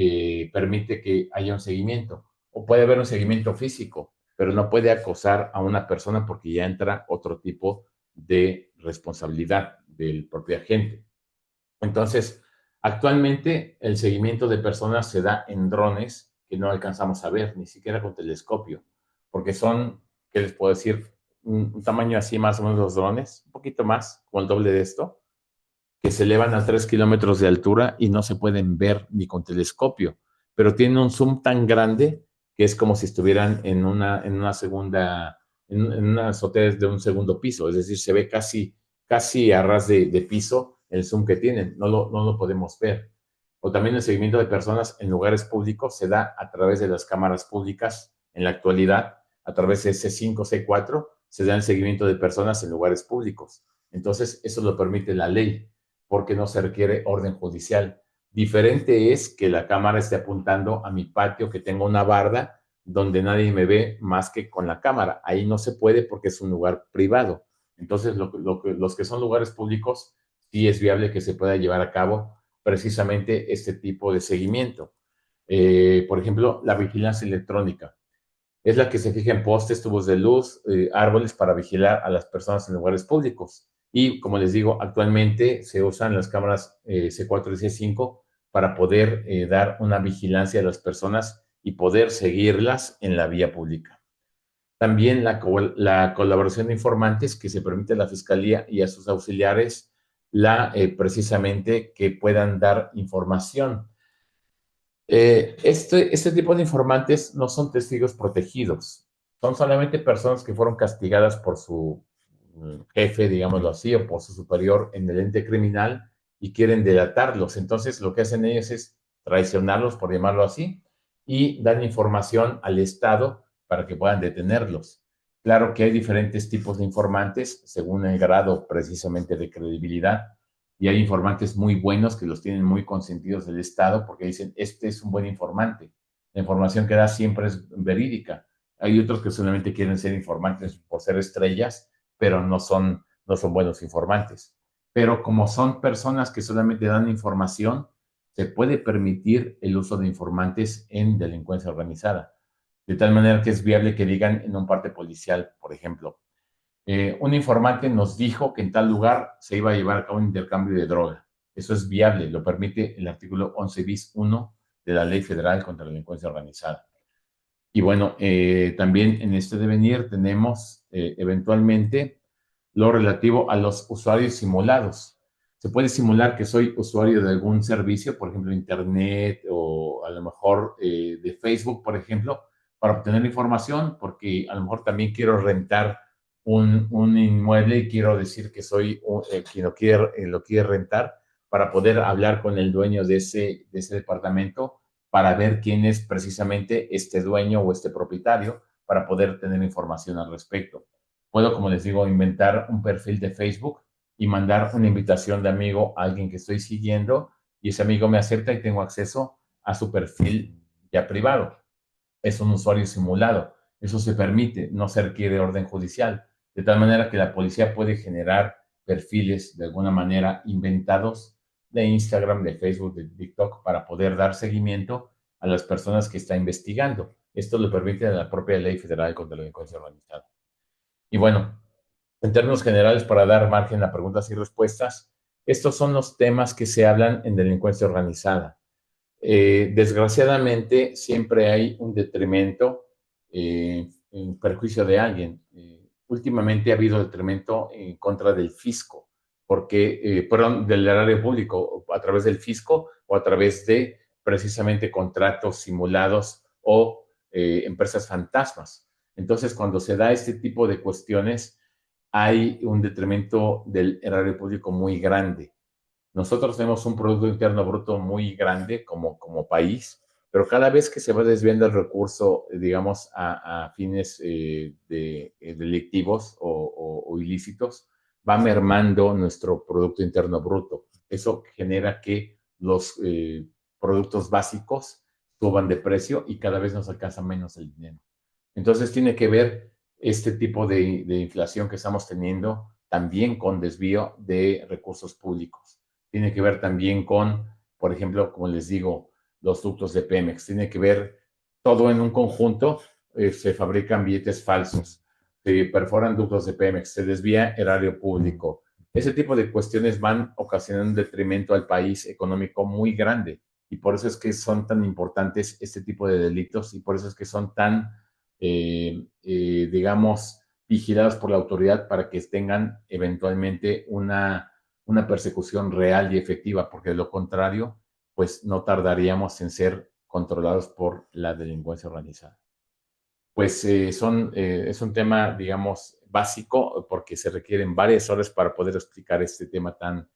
permite que haya un seguimiento. O puede haber un seguimiento físico, pero no puede acosar a una persona porque ya entra otro tipo de responsabilidad del propio agente. Entonces, actualmente el seguimiento de personas se da en drones que no alcanzamos a ver, ni siquiera con telescopio, porque son, ¿qué les puedo decir? Un tamaño así más o menos los drones, un poquito más, como el doble de esto, que se elevan a 3 kilómetros de altura y no se pueden ver ni con telescopio, pero tienen un zoom tan grande que es como si estuvieran en una segunda, en una azotea de un segundo piso, es decir, se ve casi a ras de piso el zoom que tienen, no lo podemos ver. O también el seguimiento de personas en lugares públicos se da a través de las cámaras públicas en la actualidad, a través de C5, C4, se da el seguimiento de personas en lugares públicos. Entonces, eso lo permite la ley porque no se requiere orden judicial. Diferente es que la cámara esté apuntando a mi patio, que tenga una barda donde nadie me ve más que con la cámara. Ahí no se puede porque es un lugar privado. Entonces, los que son lugares públicos, sí es viable que se pueda llevar a cabo precisamente este tipo de seguimiento. Por ejemplo, la vigilancia electrónica es la que se fija en postes, tubos de luz, árboles para vigilar a las personas en lugares públicos. Y como les digo, actualmente se usan las cámaras C4 y C5 para poder dar una vigilancia a las personas y poder seguirlas en la vía pública. También la colaboración de informantes que se permite a la Fiscalía y a sus auxiliares precisamente que puedan dar información. Este tipo de informantes no son testigos protegidos, son solamente personas que fueron castigadas por su jefe, digámoslo así, o por su superior en el ente criminal y quieren delatarlos. Entonces, lo que hacen ellos es traicionarlos, por llamarlo así, y dan información al Estado para que puedan detenerlos. Claro que hay diferentes tipos de informantes según el grado precisamente de credibilidad y hay informantes muy buenos que los tienen muy consentidos del Estado porque dicen, este es un buen informante. La información que da siempre es verídica. Hay otros que solamente quieren ser informantes por ser estrellas, pero no son buenos informantes. Pero como son personas que solamente dan información, se puede permitir el uso de informantes en delincuencia organizada. De tal manera que es viable que digan en un parte policial, por ejemplo, un informante nos dijo que en tal lugar se iba a llevar a cabo un intercambio de droga. Eso es viable, lo permite el artículo 11 bis 1 de la Ley Federal contra la Delincuencia Organizada. Y bueno, también en este devenir tenemos eventualmente lo relativo a los usuarios simulados. Se puede simular que soy usuario de algún servicio, por ejemplo, Internet o a lo mejor de Facebook, por ejemplo, para obtener información, porque a lo mejor también quiero rentar un inmueble y quiero decir que soy quien lo quiere rentar para poder hablar con el dueño de ese departamento para ver quién es precisamente este dueño o este propietario para poder tener información al respecto. Puedo, como les digo, inventar un perfil de Facebook y mandar una invitación de amigo a alguien que estoy siguiendo y ese amigo me acepta y tengo acceso a su perfil ya privado. Es un usuario simulado. Eso se permite, no se requiere orden judicial, de tal manera que la policía puede generar perfiles de alguna manera inventados de Instagram, de Facebook, de TikTok, para poder dar seguimiento a las personas que está investigando. Esto lo permite la propia Ley Federal contra la Delincuencia Organizada. Y bueno, en términos generales, para dar margen a preguntas y respuestas, estos son los temas que se hablan en delincuencia organizada. Desgraciadamente, siempre hay un detrimento en perjuicio de alguien. Últimamente ha habido detrimento en contra del fisco, perdón, del erario público, a través del fisco o a través de precisamente contratos simulados o empresas fantasmas. Entonces, cuando se da este tipo de cuestiones, hay un detrimento del erario público muy grande. Nosotros tenemos un Producto Interno Bruto muy grande como país, pero cada vez que se va desviando el recurso, digamos, a fines delictivos o ilícitos, va mermando nuestro Producto Interno Bruto. Eso genera que los productos básicos suban de precio y cada vez nos alcanza menos el dinero. Entonces tiene que ver este tipo de inflación que estamos teniendo también con desvío de recursos públicos. Tiene que ver también con, por ejemplo, como les digo, los ductos de Pemex. Tiene que ver todo en un conjunto. Se fabrican billetes falsos, se perforan ductos de Pemex, se desvía erario público. Ese tipo de cuestiones van ocasionando un detrimento al país económico muy grande. Y por eso es que son tan importantes este tipo de delitos y por eso es que son tan digamos, vigilados por la autoridad para que tengan eventualmente una persecución real y efectiva, porque de lo contrario, pues no tardaríamos en ser controlados por la delincuencia organizada. Pues es un tema, digamos, básico, porque se requieren varias horas para poder explicar este tema tan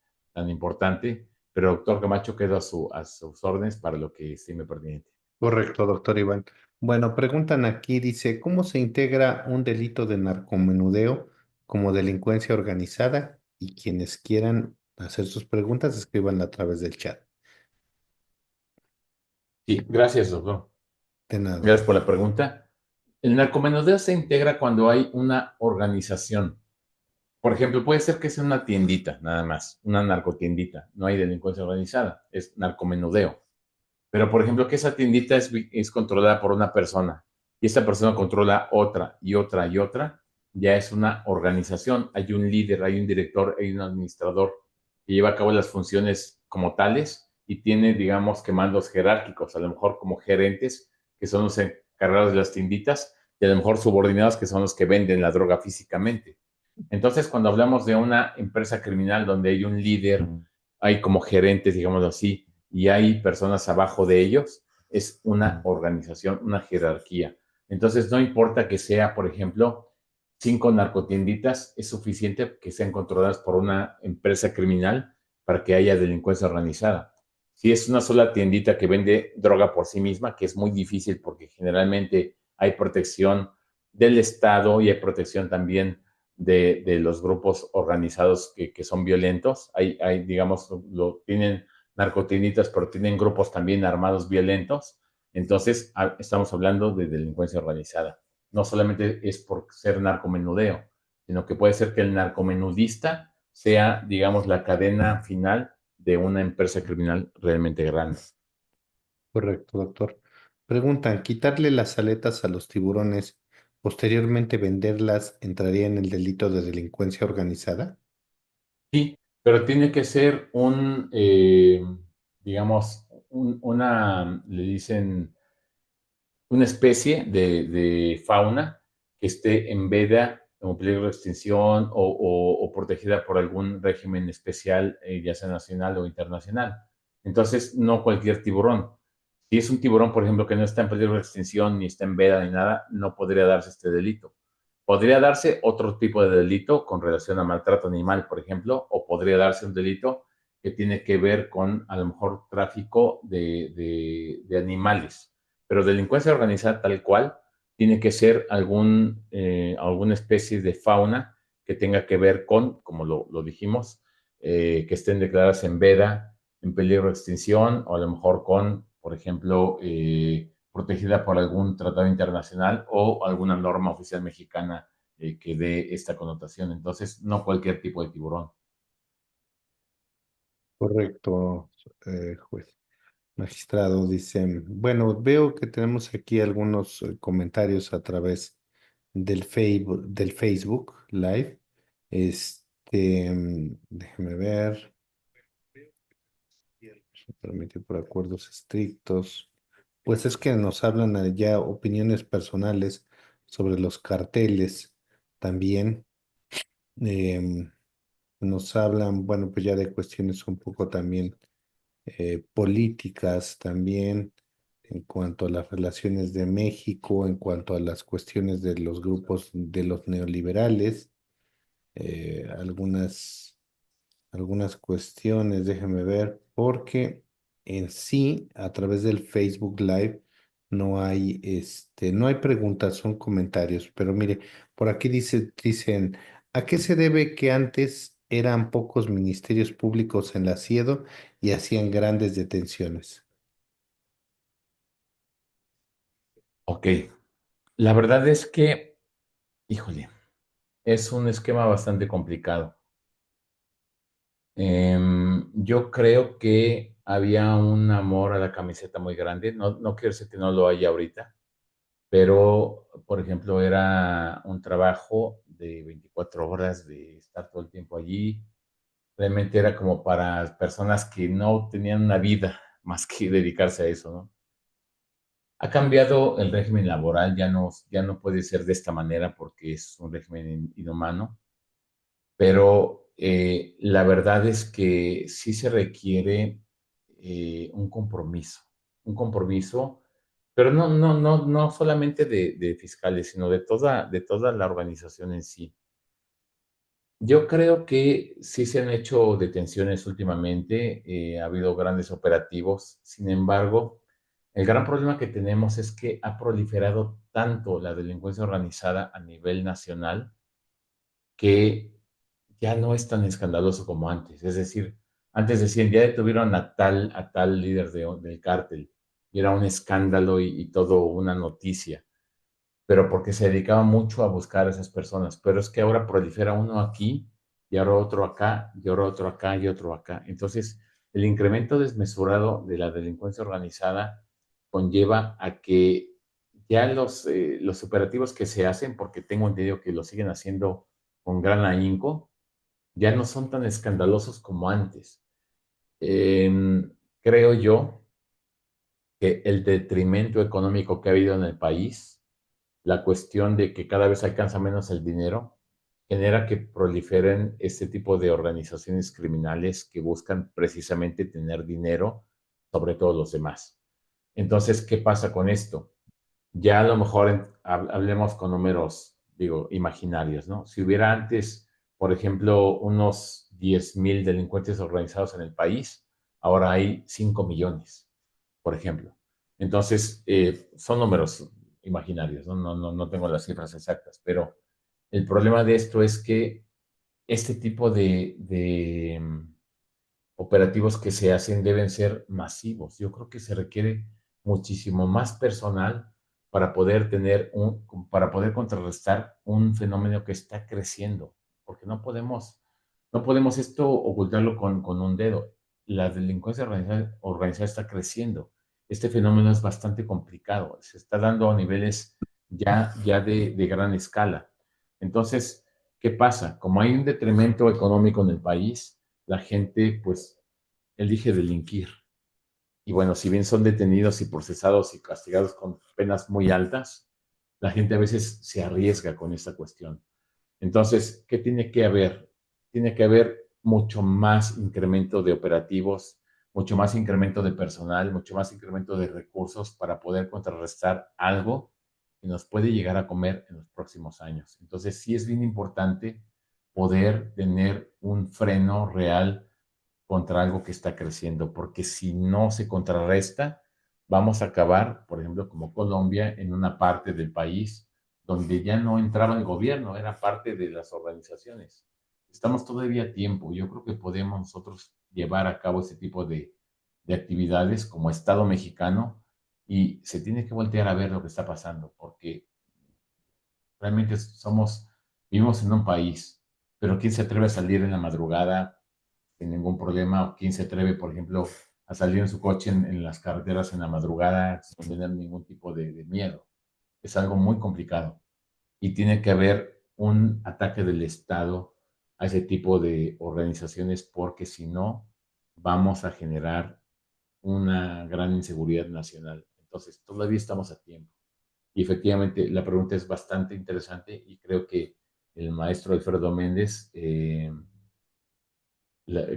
importante, pero doctor Camacho quedo a sus órdenes para lo que estime pertinente. Correcto, doctor Iván. Bueno, preguntan aquí, dice, ¿cómo se integra un delito de narcomenudeo como delincuencia organizada? Y quienes quieran hacer sus preguntas, escríbanla a través del chat. Sí, gracias, doctor. De nada, Gracias doctor. por la pregunta. El narcomenudeo se integra cuando hay una organización. Por ejemplo, puede ser que sea una tiendita, nada más, una narcotiendita. No hay delincuencia organizada, es narcomenudeo. Pero, por ejemplo, que esa tiendita es controlada por una persona y esta persona controla otra y otra y otra, ya es una organización. Hay un líder, hay un director, hay un administrador que lleva a cabo las funciones como tales y tiene, digamos, que mandos jerárquicos, a lo mejor como gerentes, que son los encargados de las tienditas, y a lo mejor subordinados, que son los que venden la droga físicamente. Entonces, cuando hablamos de una empresa criminal donde hay un líder, hay como gerentes, digámoslo así, y hay personas abajo de ellos, es una organización, una jerarquía. Entonces, no importa que sea, por ejemplo, 5 narcotienditas, es suficiente que sean controladas por una empresa criminal para que haya delincuencia organizada. Si es una sola tiendita que vende droga por sí misma, que es muy difícil porque generalmente hay protección del Estado y hay protección también de los grupos organizados que son violentos. Digamos, tienen narcotienditas, pero tienen grupos también armados violentos. Entonces, estamos hablando de delincuencia organizada. No solamente es por ser narcomenudeo, sino que puede ser que el narcomenudista sea, digamos, la cadena final de una empresa criminal realmente grande. Correcto, doctor. Preguntan, ¿quitarle las aletas a los tiburones, posteriormente venderlas, entraría en el delito de delincuencia organizada? Sí, pero tiene que ser digamos, le dicen, una especie de fauna que esté en veda como peligro de extinción o protegida por algún régimen especial, ya sea nacional o internacional. Entonces, no cualquier tiburón. Si es un tiburón, por ejemplo, que no está en peligro de extinción, ni está en veda, ni nada, no podría darse este delito. Podría darse otro tipo de delito con relación a maltrato animal, por ejemplo, o podría darse un delito que tiene que ver con, a lo mejor, tráfico de animales. Pero delincuencia organizada tal cual tiene que ser alguna especie de fauna que tenga que ver con, como lo dijimos, que estén declaradas en veda, en peligro de extinción, o a lo mejor con, por ejemplo, protegida por algún tratado internacional o alguna norma oficial mexicana que dé esta connotación. Entonces, no cualquier tipo de tiburón. Correcto, juez. Magistrado, dice, bueno, veo que tenemos aquí algunos comentarios a través del Facebook Live. Déjeme ver, se permite por acuerdos estrictos. Pues es que nos hablan ya opiniones personales sobre los carteles también. em, Nos hablan, bueno, pues ya de cuestiones un poco también políticas también, en cuanto a las relaciones de México, en cuanto a las cuestiones de los grupos de los neoliberales, algunas cuestiones, déjeme ver, porque en sí, a través del Facebook Live, no hay preguntas, son comentarios, pero mire, por aquí dicen, ¿a qué se debe que antes eran pocos ministerios públicos en la CIEDO y hacían grandes detenciones? Ok, la verdad es que, híjole, es un esquema bastante complicado. Yo creo que había un amor a la camiseta muy grande. No, no quiero decir que no lo haya ahorita, pero, por ejemplo, era un trabajo de 24 horas de estar todo el tiempo allí. Realmente era como para personas que no tenían una vida más que dedicarse a eso, ¿no? Ha cambiado el régimen laboral, ya no puede ser de esta manera porque es un régimen inhumano, pero la verdad es que sí se requiere un compromiso, pero no solamente de fiscales, sino de toda la organización en sí. Yo creo que sí se han hecho detenciones últimamente, ha habido grandes operativos. Sin embargo, el gran problema que tenemos es que ha proliferado tanto la delincuencia organizada a nivel nacional que ya no es tan escandaloso como antes. Es decir, antes decían, ya detuvieron a tal líder del cártel, y era un escándalo y todo una noticia, pero porque se dedicaba mucho a buscar a esas personas. Pero es que ahora prolifera uno aquí, y ahora otro acá, y ahora otro acá, y otro acá. Entonces, el incremento desmesurado de la delincuencia organizada conlleva a que ya los operativos que se hacen, porque tengo entendido que lo siguen haciendo con gran ahínco, ya no son tan escandalosos como antes. Creo yo que el detrimento económico que ha habido en el país, la cuestión de que cada vez alcanza menos el dinero, genera que proliferen este tipo de organizaciones criminales que buscan precisamente tener dinero sobre todos los demás. Entonces, ¿qué pasa con esto? Ya a lo mejor hablemos con números, digo, imaginarios, ¿no? Si hubiera antes, por ejemplo, unos 10,000 delincuentes organizados en el país, ahora hay 5 millones, por ejemplo. Entonces, son números imaginarios, ¿no? No tengo las cifras exactas, pero el problema de esto es que este tipo de operativos que se hacen deben ser masivos. Yo creo que se requiere muchísimo más personal para poder contrarrestar un fenómeno que está creciendo, porque no podemos esto ocultarlo con un dedo. La delincuencia organizada está creciendo. Este fenómeno es bastante complicado, se está dando a niveles ya de gran escala. Entonces, ¿qué pasa? Como hay un detrimento económico en el país, la gente pues elige delinquir. Y bueno, si bien son detenidos y procesados y castigados con penas muy altas, la gente a veces se arriesga con esta cuestión. Entonces, ¿qué tiene que haber? Tiene que haber mucho más incremento de operativos, mucho más incremento de personal, mucho más incremento de recursos para poder contrarrestar algo que nos puede llegar a comer en los próximos años. Entonces, sí es bien importante poder tener un freno real contra algo que está creciendo, porque si no se contrarresta, vamos a acabar, por ejemplo, como Colombia, en una parte del país donde ya no entraba el gobierno, era parte de las organizaciones. Estamos todavía a tiempo. Yo creo que podemos nosotros llevar a cabo ese tipo de actividades como Estado mexicano y se tiene que voltear a ver lo que está pasando, porque realmente vivimos en un país, pero ¿quién se atreve a salir en la madrugada sin ningún problema? ¿Quién se atreve, por ejemplo, a salir en su coche en las carreteras en la madrugada sin tener ningún tipo de miedo? Es algo muy complicado y tiene que haber un ataque del Estado a ese tipo de organizaciones porque si no, vamos a generar una gran inseguridad nacional. Entonces, todavía estamos a tiempo. Y efectivamente, la pregunta es bastante interesante y creo que el maestro Alfredo Méndez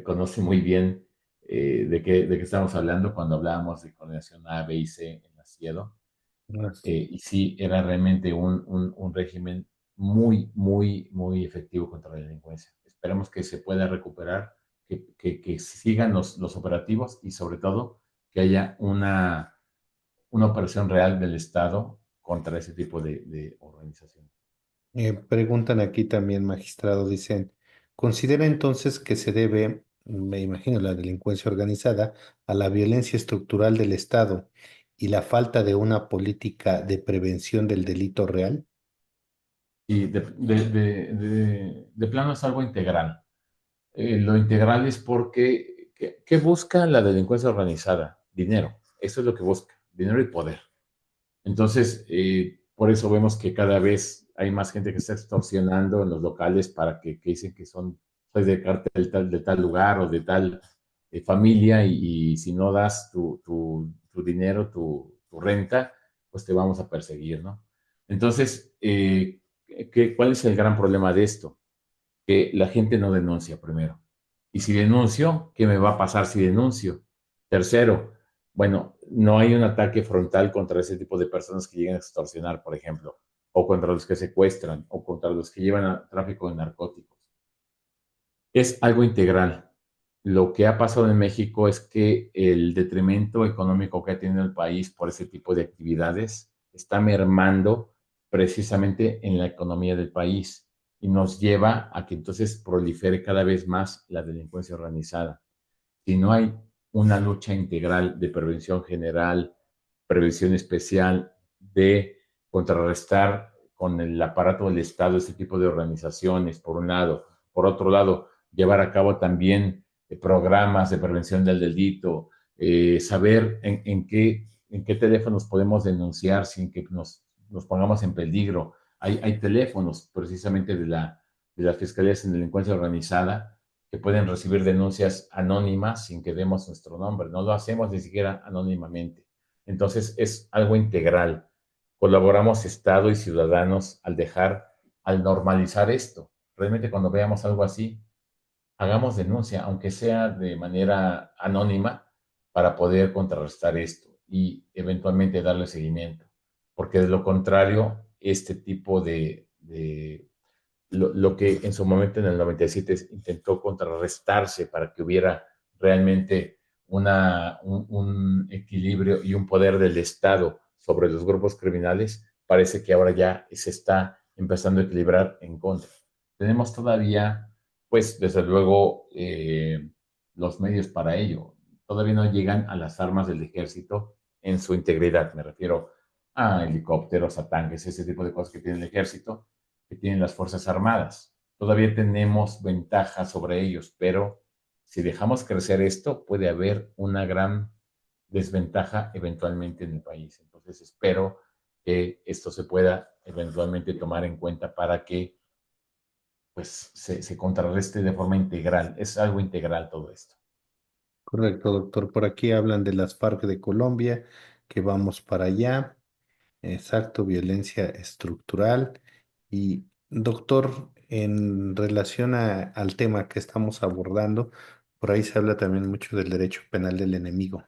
conoce muy bien de qué estamos hablando cuando hablábamos de coordinación A, B y C en la CIEDO. Y sí, era realmente un régimen muy efectivo contra la delincuencia. Esperemos que se pueda recuperar, que sigan los operativos y sobre todo que haya una operación real del Estado contra ese tipo de organizaciones. Preguntan aquí también, magistrado, dicen, ¿considera entonces que se debe, me imagino, la delincuencia organizada a la violencia estructural del Estado y la falta de una política de prevención del delito real? Y de plano es algo integral. Lo integral es porque, ¿qué busca la delincuencia organizada? Dinero. Eso es lo que busca, dinero y poder. Entonces, por eso vemos que cada vez hay más gente que está extorsionando en los locales para que dicen que soy de cartel de tal lugar o de tal familia y si no das tu dinero, tu renta, pues te vamos a perseguir, ¿no? Entonces, ¿cuál es el gran problema de esto? Que la gente no denuncia primero. Y si denuncio, ¿qué me va a pasar si denuncio? Tercero, bueno, no hay un ataque frontal contra ese tipo de personas que llegan a extorsionar, por ejemplo, o contra los que secuestran, o contra los que llevan a tráfico de narcóticos. Es algo integral. Lo que ha pasado en México es que el detrimento económico que ha tenido el país por ese tipo de actividades está mermando precisamente en la economía del país y nos lleva a que entonces prolifere cada vez más la delincuencia organizada. Si no hay una lucha integral de prevención general, prevención especial, de contrarrestar con el aparato del Estado ese tipo de organizaciones, por un lado. Por otro lado, llevar a cabo también programas de prevención del delito, saber en qué teléfonos podemos denunciar sin que nos pongamos en peligro. Hay teléfonos precisamente de las fiscalías en delincuencia organizada que pueden recibir denuncias anónimas sin que demos nuestro nombre. No lo hacemos ni siquiera anónimamente. Entonces es algo integral. Colaboramos Estado y ciudadanos al normalizar esto. Realmente cuando veamos algo así, hagamos denuncia, aunque sea de manera anónima, para poder contrarrestar esto y eventualmente darle seguimiento. Porque de lo contrario, este tipo lo que en su momento en el 97 intentó contrarrestarse para que hubiera realmente un equilibrio y un poder del Estado sobre los grupos criminales, parece que ahora ya se está empezando a equilibrar en contra. Tenemos todavía, pues, desde luego, los medios para ello. Todavía no llegan a las armas del ejército en su integridad. Me refiero a helicópteros, a tanques, ese tipo de cosas que tiene el ejército que tienen las Fuerzas Armadas. Todavía tenemos ventaja sobre ellos, pero si dejamos crecer esto, puede haber una gran desventaja eventualmente en el país. Entonces espero que esto se pueda eventualmente tomar en cuenta para que pues, se contrarreste de forma integral. Es algo integral todo esto. Correcto, doctor. Por aquí hablan de las FARC de Colombia, que vamos para allá. Exacto, violencia estructural. Y, doctor, En relación al tema que estamos abordando, por ahí se habla también mucho del derecho penal del enemigo,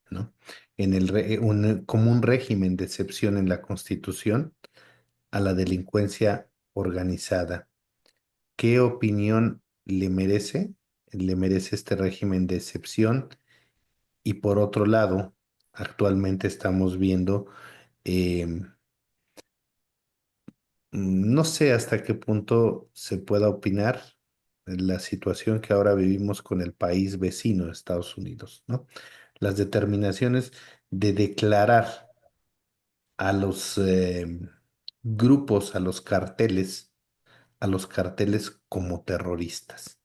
¿no? Como un régimen de excepción en la Constitución a la delincuencia organizada. ¿Qué opinión le merece? ¿Le merece este régimen de excepción? Y por otro lado, actualmente estamos viendo, em, no sé hasta qué punto se pueda opinar en la situación que ahora vivimos con el país vecino, Estados Unidos, ¿no? Las determinaciones de declarar a los grupos, a los carteles como terroristas.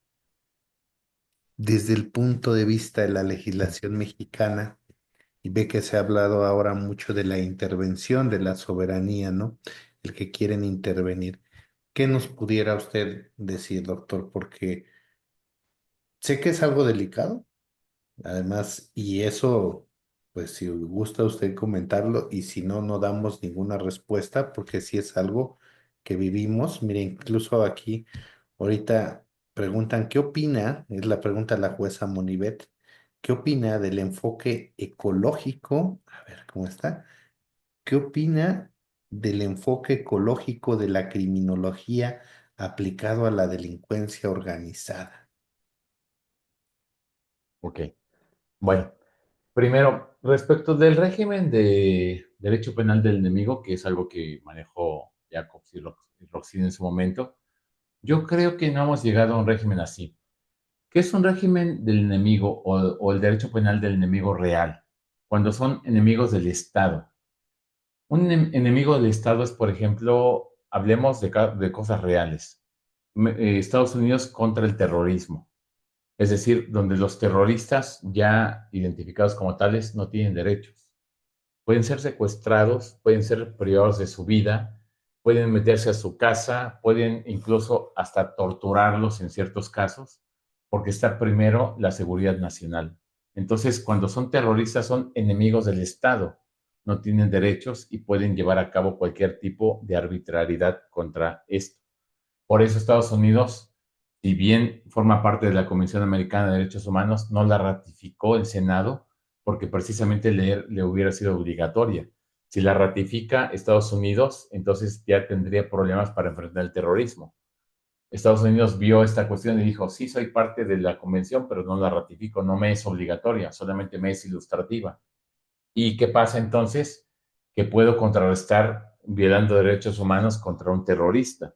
Desde el punto de vista de la legislación mexicana, y ve que se ha hablado ahora mucho de la intervención de la soberanía, ¿no? El que quieren intervenir. ¿Qué nos pudiera usted decir, doctor? Porque sé que es algo delicado, además, y eso, pues si gusta usted comentarlo, y si no, no damos ninguna respuesta, porque sí es algo que vivimos. Mire, incluso aquí, ahorita preguntan, ¿qué opina? Es la pregunta de la jueza Monibet. ¿Qué opina del enfoque ecológico? A ver, ¿cómo está? ¿Qué opina del enfoque ecológico de la criminología aplicado a la delincuencia organizada? Ok. Bueno, primero, respecto del régimen de derecho penal del enemigo, que es algo que manejó Jacobs y Roxin en su momento, yo creo que no hemos llegado a un régimen así. ¿Qué es un régimen del enemigo o el derecho penal del enemigo real? Cuando son enemigos del Estado. Un enemigo del Estado es, por ejemplo, hablemos de cosas reales. Estados Unidos contra el terrorismo. Es decir, donde los terroristas ya identificados como tales no tienen derechos. Pueden ser secuestrados, pueden ser privados de su vida, pueden meterse a su casa, pueden incluso hasta torturarlos en ciertos casos, porque está primero la seguridad nacional. Entonces, cuando son terroristas, son enemigos del Estado, no tienen derechos y pueden llevar a cabo cualquier tipo de arbitrariedad contra esto. Por eso Estados Unidos, si bien forma parte de la Convención Americana de Derechos Humanos, no la ratificó el Senado porque precisamente le hubiera sido obligatoria. Si la ratifica Estados Unidos, entonces ya tendría problemas para enfrentar el terrorismo. Estados Unidos vio esta cuestión y dijo, sí, soy parte de la convención, pero no la ratifico, no me es obligatoria, solamente me es ilustrativa. ¿Y qué pasa entonces? Que puedo contrarrestar violando derechos humanos contra un terrorista.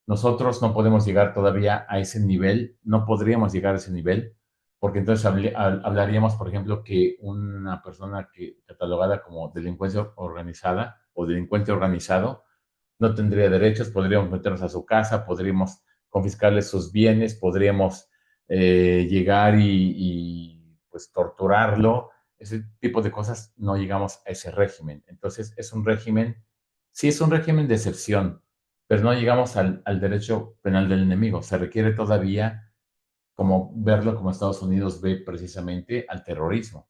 Nosotros no podemos llegar todavía a ese nivel, no podríamos llegar a ese nivel, porque entonces hablaríamos, por ejemplo, que una persona que catalogada como delincuencia organizada o delincuente organizado no tendría derechos, podríamos meternos a su casa, podríamos confiscarle sus bienes, podríamos llegar pues torturarlo, ese tipo de cosas, no llegamos a ese régimen. Entonces es un régimen, sí es un régimen de excepción, pero no llegamos al derecho penal del enemigo. Se requiere todavía como verlo como Estados Unidos ve precisamente al terrorismo.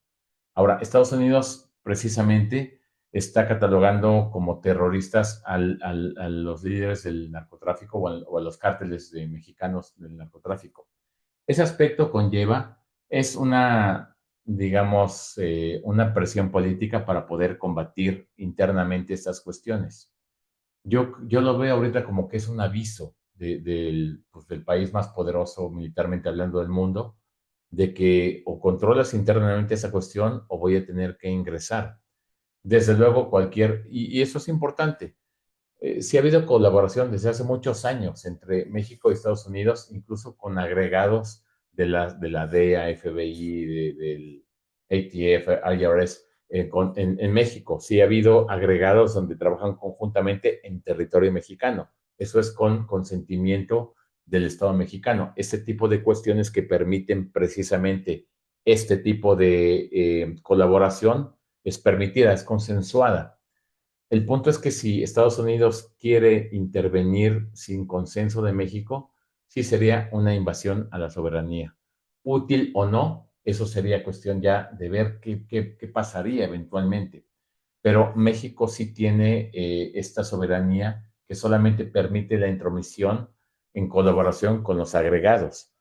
Ahora, Estados Unidos precisamente está catalogando como terroristas a los líderes del narcotráfico o a los cárteles de mexicanos del narcotráfico. Ese aspecto conlleva, es una, digamos, una presión política para poder combatir internamente estas cuestiones. Yo lo veo ahorita como que es un aviso pues, del país más poderoso militarmente hablando del mundo, de que o controlas internamente esa cuestión o voy a tener que ingresar. Desde luego, y eso es importante. Sí ha habido colaboración desde hace muchos años entre México y Estados Unidos, incluso con agregados de la DEA, FBI, del ATF, IRS, en México. Sí ha habido agregados donde trabajan conjuntamente en territorio mexicano. Eso es con consentimiento del Estado mexicano. Este tipo de cuestiones que permiten precisamente este tipo de colaboración es permitida, es consensuada. El punto es que si Estados Unidos quiere intervenir sin consenso de México, sí sería una invasión a la soberanía. Útil o no, eso sería cuestión ya de ver qué pasaría eventualmente. Pero México sí tiene esta soberanía que solamente permite la intromisión en colaboración con los agregados.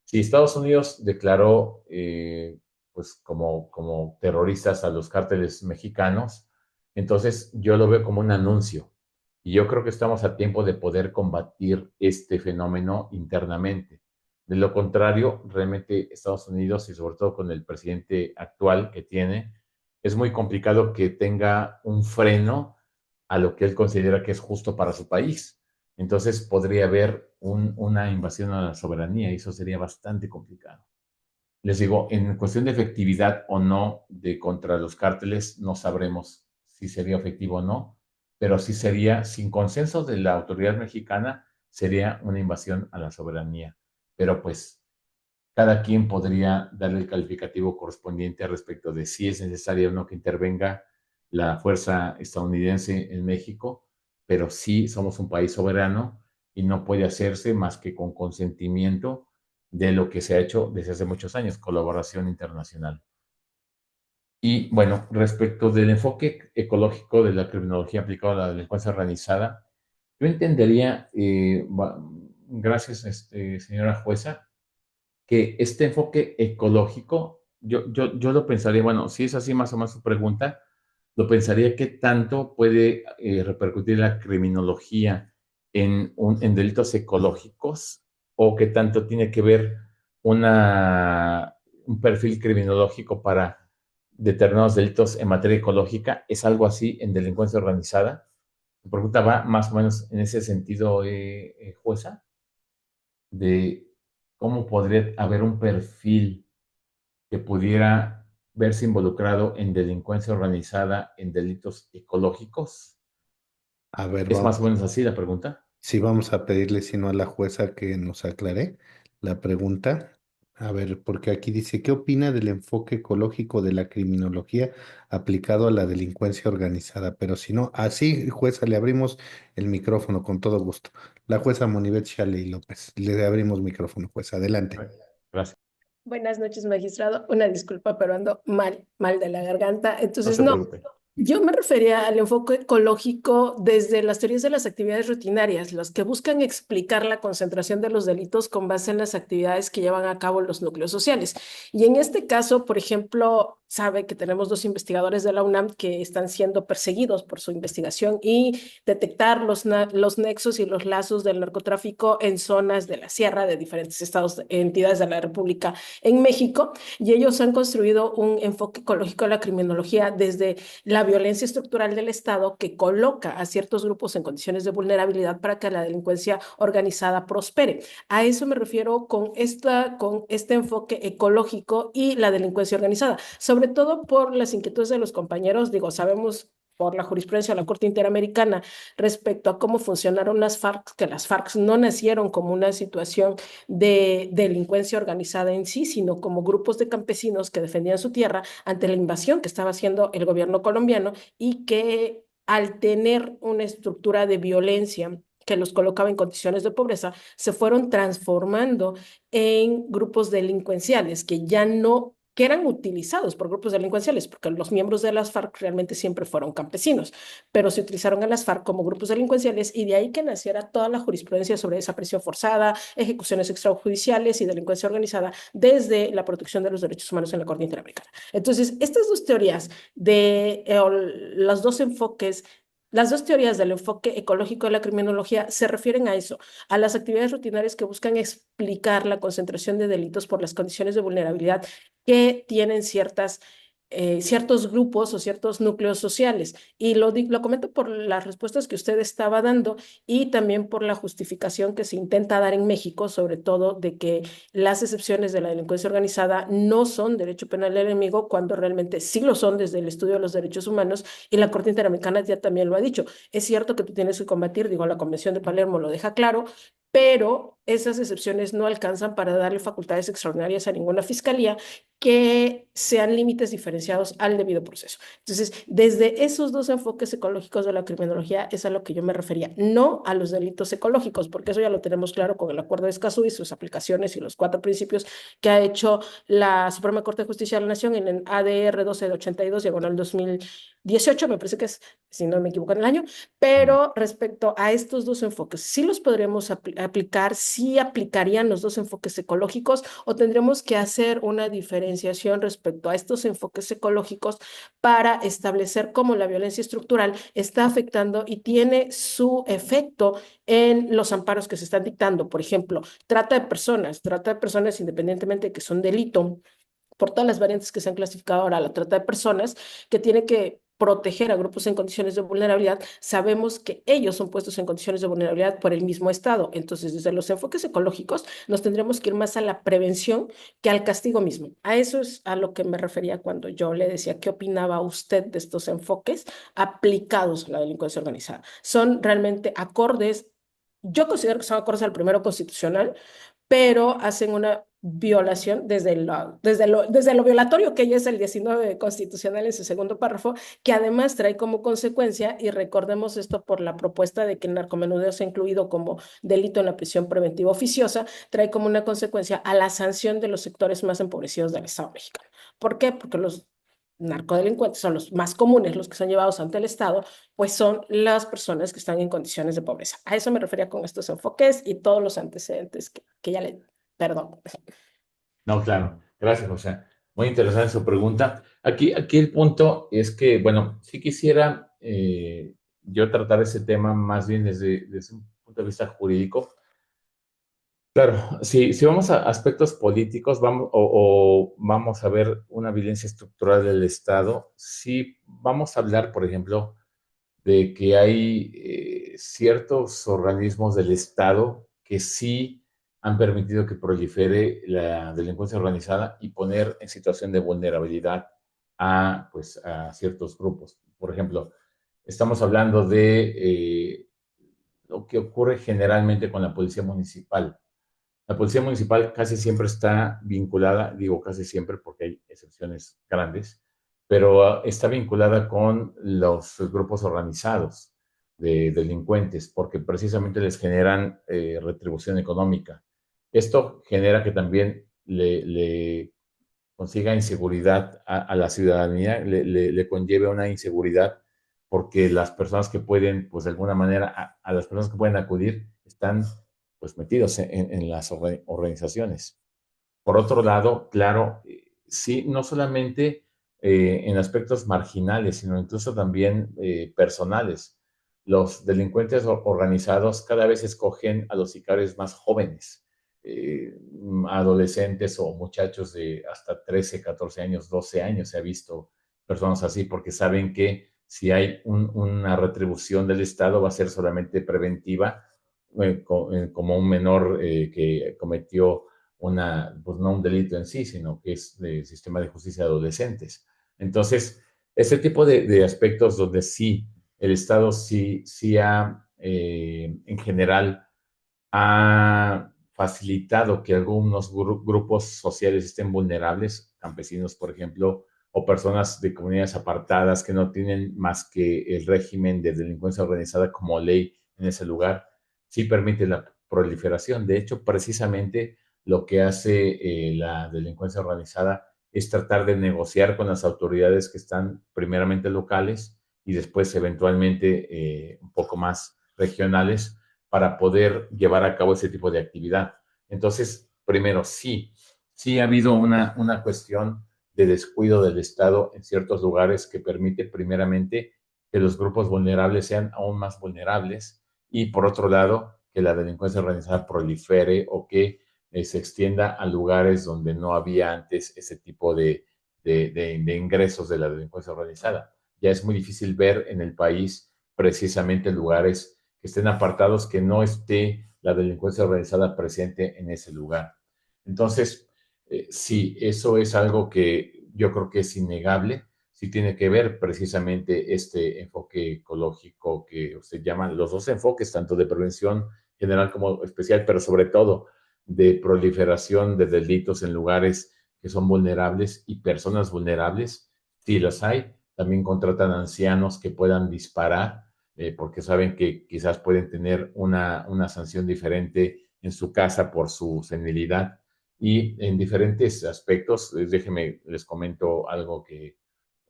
Si Estados Unidos declaró pues como terroristas a los cárteles mexicanos, entonces yo lo veo como un anuncio. Y yo creo que estamos a tiempo de poder combatir este fenómeno internamente. De lo contrario, realmente Estados Unidos, y sobre todo con el presidente actual que tiene, es muy complicado que tenga un freno a lo que él considera que es justo para su país. Entonces podría haber una invasión a la soberanía y eso sería bastante complicado. Les digo, en cuestión de efectividad o no de contra los cárteles, no sabremos si sería efectivo o no, pero sí sería, sin consenso de la autoridad mexicana, sería una invasión a la soberanía. Pero pues cada quien podría darle el calificativo correspondiente respecto de si es necesario o no que intervenga la fuerza estadounidense en México, pero sí somos un país soberano y no puede hacerse más que con consentimiento de lo que se ha hecho desde hace muchos años, colaboración internacional. Y bueno, respecto del enfoque ecológico de la criminología aplicada a la delincuencia organizada, yo entendería, gracias, señora jueza, que este enfoque ecológico, yo lo pensaría, bueno, si es así más o menos su pregunta, lo pensaría que tanto puede repercutir la criminología en delitos ecológicos o que tanto tiene que ver un perfil criminológico para determinados delitos en materia ecológica. ¿Es algo así en delincuencia organizada? Mi pregunta va más o menos en ese sentido, jueza, de cómo podría haber un perfil que pudiera verse involucrado en delincuencia organizada, en delitos ecológicos. A ver, Es vamos. más o menos así la pregunta. Sí, vamos a pedirle, si no, a la jueza que nos aclare la pregunta. A ver, porque aquí dice, ¿qué opina del enfoque ecológico de la criminología aplicado a la delincuencia organizada? Pero si no, así, jueza, le abrimos el micrófono con todo gusto. La jueza Monibet Shaley López, le abrimos micrófono, jueza, adelante. Gracias. Buenas noches, magistrado. Una disculpa, pero ando mal de la garganta. No Entonces, se no, preocupe. yo me refería al enfoque ecológico desde las teorías de las actividades rutinarias, las que buscan explicar la concentración de los delitos con base en las actividades que llevan a cabo los núcleos sociales. Y en este caso, por ejemplo, sabe que tenemos dos investigadores de la UNAM que están siendo perseguidos por su investigación y detectar los nexos y los lazos del narcotráfico en zonas de la sierra de diferentes estados, entidades de la República en México. Y ellos han construido un enfoque ecológico de la criminología desde la violencia estructural del Estado que coloca a ciertos grupos en condiciones de vulnerabilidad para que la delincuencia organizada prospere. A eso me refiero con este enfoque ecológico y la delincuencia organizada, sobre todo por las inquietudes de los compañeros. Digo, sabemos por la jurisprudencia de la Corte Interamericana respecto a cómo funcionaron las FARC, que las FARC no nacieron como una situación de delincuencia organizada en sí, sino como grupos de campesinos que defendían su tierra ante la invasión que estaba haciendo el gobierno colombiano y que al tener una estructura de violencia que los colocaba en condiciones de pobreza, se fueron transformando en grupos delincuenciales que ya no que eran utilizados por grupos delincuenciales, porque los miembros de las FARC realmente siempre fueron campesinos, pero se utilizaron a las FARC como grupos delincuenciales y de ahí que naciera toda la jurisprudencia sobre desaparición forzada, ejecuciones extrajudiciales y delincuencia organizada desde la protección de los derechos humanos en la Corte Interamericana. Entonces, estas dos teorías de los dos enfoques, las dos teorías del enfoque ecológico de la criminología se refieren a eso, a las actividades rutinarias que buscan explicar la concentración de delitos por las condiciones de vulnerabilidad que tienen ciertos grupos o ciertos núcleos sociales. Y lo comento por las respuestas que usted estaba dando y también por la justificación que se intenta dar en México, sobre todo de que las excepciones de la delincuencia organizada no son derecho penal del enemigo, cuando realmente sí lo son desde el estudio de los derechos humanos y la Corte Interamericana ya también lo ha dicho. Es cierto que tú tienes que combatir, digo, la Convención de Palermo lo deja claro, pero esas excepciones no alcanzan para darle facultades extraordinarias a ninguna fiscalía que sean límites diferenciados al debido proceso. Entonces, desde esos dos enfoques ecológicos de la criminología es a lo que yo me refería, no a los delitos ecológicos, porque eso ya lo tenemos claro con el Acuerdo de Escazú y sus aplicaciones y los 4 principios que ha hecho la Suprema Corte de Justicia de la Nación en el ADR 12 de 82, diagonal 2018, me parece que es, si no me equivoco en el año, pero respecto a estos dos enfoques, sí los podremos aplicar, sí aplicarían los dos enfoques ecológicos o tendremos que hacer una diferenciación respecto a estos enfoques ecológicos para establecer cómo la violencia estructural está afectando y tiene su efecto en los amparos que se están dictando. Por ejemplo, trata de personas independientemente de que son delito por todas las variantes que se han clasificado ahora, la trata de personas, que tiene que proteger a grupos en condiciones de vulnerabilidad, sabemos que ellos son puestos en condiciones de vulnerabilidad por el mismo Estado. Entonces, desde los enfoques ecológicos, nos tendremos que ir más a la prevención que al castigo mismo. A eso es a lo que me refería cuando yo le decía qué opinaba usted de estos enfoques aplicados a la delincuencia organizada. ¿Son realmente acordes? Yo considero que son acordes al primero constitucional, pero hacen una violación desde lo violatorio que ya es el 19 constitucional en su segundo párrafo, que además trae como consecuencia, y recordemos esto por la propuesta de que el narcomenudeo sea incluido como delito en la prisión preventiva oficiosa, trae como una consecuencia a la sanción de los sectores más empobrecidos del Estado mexicano. ¿Por qué? Porque los narcodelincuentes son los más comunes, los que son llevados ante el Estado, pues son las personas que están en condiciones de pobreza. A eso me refería con estos enfoques y todos los antecedentes que ya le... Perdón. No, claro. Gracias, José. Muy interesante su pregunta. Aquí el punto es que, bueno, sí quisiera yo tratar ese tema más bien desde un punto de vista jurídico. Claro, si vamos a aspectos políticos o vamos a ver una violencia estructural del Estado, sí vamos a hablar, por ejemplo, de que hay ciertos organismos del Estado que sí han permitido que prolifere la delincuencia organizada y poner en situación de vulnerabilidad pues, a ciertos grupos. Por ejemplo, estamos hablando de lo que ocurre generalmente con la policía municipal. La policía municipal casi siempre está vinculada, digo casi siempre porque hay excepciones grandes, pero está vinculada con los grupos organizados de delincuentes porque precisamente les generan retribución económica. Esto genera que también le consiga inseguridad a la ciudadanía, le conlleve una inseguridad porque las personas que pueden, pues de alguna manera, a las personas que pueden acudir están pues metidos en las organizaciones. Por otro lado, claro, sí, no solamente en aspectos marginales, sino incluso también personales. Los delincuentes organizados cada vez escogen a los sicarios más jóvenes, adolescentes o muchachos de hasta 13, 14 años, 12 años. Se ha visto personas así porque saben que si hay una retribución del Estado va a ser solamente preventiva, como un menor que cometió pues no un delito en sí, sino que es del sistema de justicia de adolescentes. Entonces, ese tipo de aspectos donde sí, el Estado sí ha, en general, ha facilitado que algunos grupos sociales estén vulnerables, campesinos, por ejemplo, o personas de comunidades apartadas que no tienen más que el régimen de delincuencia organizada como ley en ese lugar, sí permite la proliferación. De hecho, precisamente lo que hace la delincuencia organizada es tratar de negociar con las autoridades que están primeramente locales y después eventualmente un poco más regionales para poder llevar a cabo ese tipo de actividad. Entonces, primero, sí ha habido una cuestión de descuido del Estado en ciertos lugares que permite primeramente que los grupos vulnerables sean aún más vulnerables y por otro lado, que la delincuencia organizada prolifere o que se extienda a lugares donde no había antes ese tipo de ingresos de la delincuencia organizada. Ya es muy difícil ver en el país precisamente lugares que estén apartados, que no esté la delincuencia organizada presente en ese lugar. Entonces, sí, eso es algo que yo creo que es innegable, sí tiene que ver precisamente este enfoque ecológico que usted llama, los dos enfoques, tanto de prevención general como especial, pero sobre todo de proliferación de delitos en lugares que son vulnerables y personas vulnerables, sí las hay. También contratan ancianos que puedan disparar, porque saben que quizás pueden tener una sanción diferente en su casa por su senilidad y en diferentes aspectos. Déjenme, les comento algo que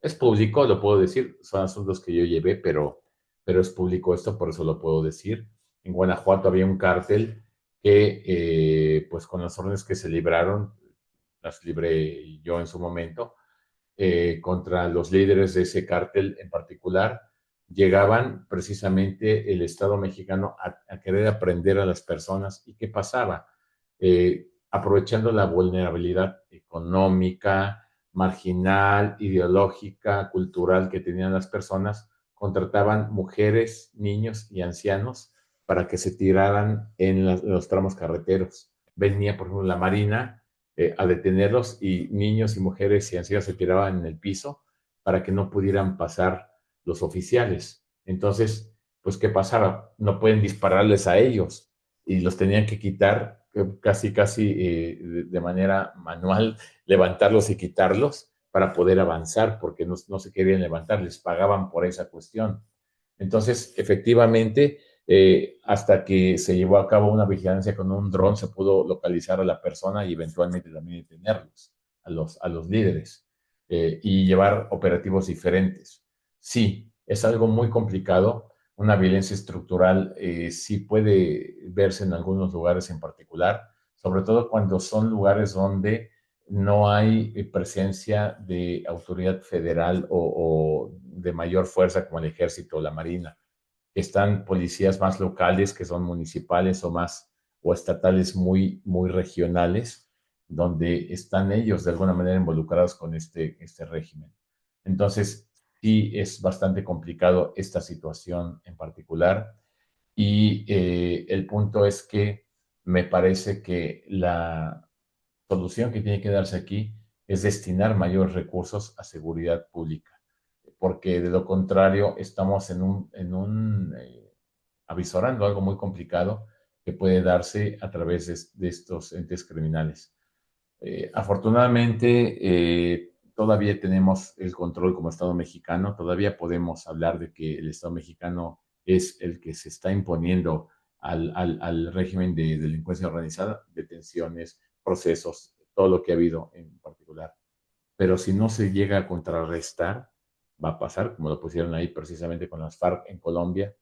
es público, lo puedo decir, son asuntos que yo llevé, pero es público esto, por eso lo puedo decir. En Guanajuato había un cártel que, pues con las órdenes que se libraron, las libré yo en su momento, contra los líderes de ese cártel en particular, llegaban precisamente el Estado mexicano a querer aprender a las personas. ¿Y qué pasaba? Aprovechando la vulnerabilidad económica, marginal, ideológica, cultural que tenían las personas, contrataban mujeres, niños y ancianos para que se tiraran en los tramos carreteros. Venía, por ejemplo, la Marina a detenerlos y niños y mujeres y ancianos se tiraban en el piso para que no pudieran pasar los oficiales. Entonces, pues, ¿qué pasaba? No pueden dispararles a ellos y los tenían que quitar casi de manera manual, levantarlos y quitarlos para poder avanzar, porque no se querían levantar, les pagaban por esa cuestión. Entonces, efectivamente, hasta que se llevó a cabo una vigilancia con un dron, se pudo localizar a la persona y eventualmente también detenerlos, a los líderes, y llevar operativos diferentes. Sí, es algo muy complicado. Una violencia estructural sí puede verse en algunos lugares en particular, sobre todo cuando son lugares donde no hay presencia de autoridad federal o de mayor fuerza como el ejército o la marina. Están policías más locales que son municipales o estatales muy regionales, donde están ellos de alguna manera involucrados con este régimen. Entonces, sí es bastante complicado esta situación en particular y el punto es que me parece que la solución que tiene que darse aquí es destinar mayores recursos a seguridad pública, porque de lo contrario estamos avisorando algo muy complicado que puede darse a través de estos entes criminales. Afortunadamente, todavía tenemos el control como Estado mexicano, todavía podemos hablar de que el Estado mexicano es el que se está imponiendo al régimen de delincuencia organizada, detenciones, procesos, todo lo que ha habido en particular. Pero si no se llega a contrarrestar, va a pasar, como lo pusieron ahí precisamente con las FARC en Colombia,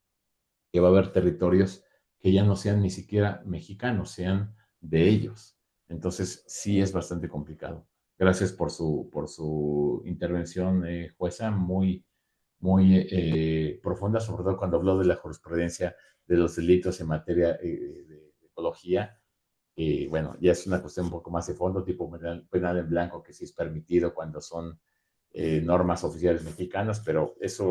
que va a haber territorios que ya no sean ni siquiera mexicanos, sean de ellos. Entonces, sí es bastante complicado. Gracias por su intervención, jueza, muy profunda, sobre todo cuando habló de la jurisprudencia de los delitos en materia de ecología. Y bueno, ya es una cuestión un poco más de fondo, tipo penal en blanco, que sí es permitido cuando son normas oficiales mexicanas, pero ese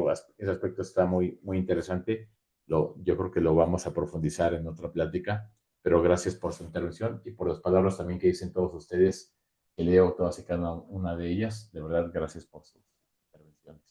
aspecto está muy interesante. Yo creo que lo vamos a profundizar en otra plática, pero gracias por su intervención y por las palabras también que dicen todos ustedes, que leo todas y cada una de ellas. De verdad, gracias por sus intervenciones.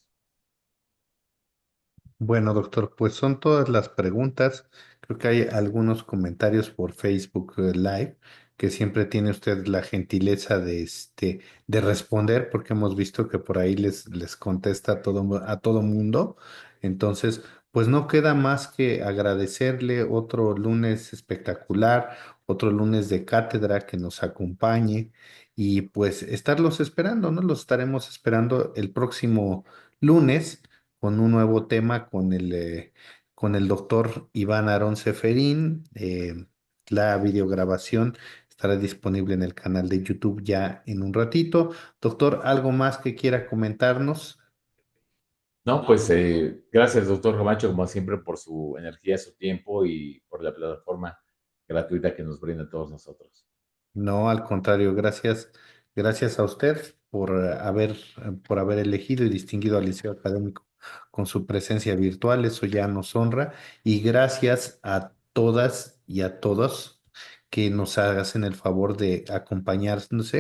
Bueno, doctor, pues son todas las preguntas. Creo que hay algunos comentarios por Facebook Live que siempre tiene usted la gentileza de responder, porque hemos visto que por ahí les contesta a todo mundo. Entonces, pues no queda más que agradecerle otro lunes espectacular, otro lunes de cátedra que nos acompañe y pues estarlos esperando, ¿no? Los estaremos esperando el próximo lunes con un nuevo tema con el doctor Iván Aarón Seferín. La videograbación estará disponible en el canal de YouTube ya en un ratito. Doctor, ¿algo más que quiera comentarnos? No, pues gracias, doctor Camacho, como siempre, por su energía, su tiempo y por la plataforma gratuita que nos brinda a todos nosotros. No, al contrario, gracias a usted por haber elegido y distinguido al Liceo Académico con su presencia virtual, eso ya nos honra, y gracias a todas y a todos que nos hacen el favor de acompañarnos,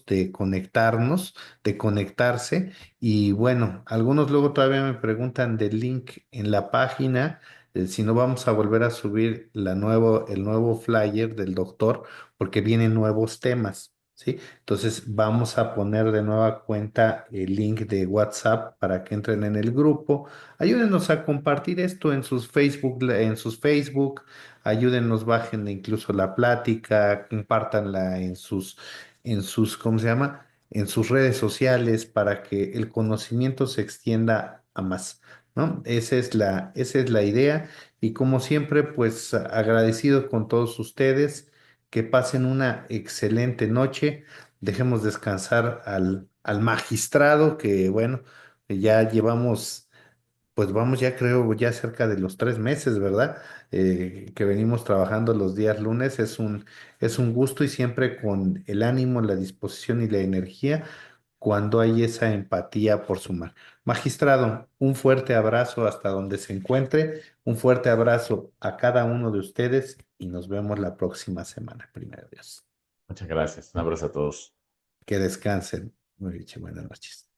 de conectarse, y bueno, algunos luego todavía me preguntan del link en la página. Si no, vamos a volver a subir el nuevo flyer del doctor porque vienen nuevos temas. ¿Sí? Entonces vamos a poner de nueva cuenta el link de WhatsApp para que entren en el grupo. Ayúdenos a compartir esto en sus Facebook, ayúdenos, bajen incluso la plática, compártanla ¿cómo se llama? En sus redes sociales para que el conocimiento se extienda a más, ¿no? Esa es la idea y como siempre, pues agradecido con todos ustedes, que pasen una excelente noche, dejemos descansar al magistrado, que bueno, ya llevamos, pues vamos, ya creo, ya cerca de los 3 meses, ¿verdad? Que venimos trabajando los días lunes. Es un gusto y siempre con el ánimo, la disposición y la energía cuando hay esa empatía por sumar. Magistrado, un fuerte abrazo hasta donde se encuentre, un fuerte abrazo a cada uno de ustedes y nos vemos la próxima semana, primero Dios. Muchas gracias. Un abrazo a todos. Que descansen. Muy bien, buenas noches.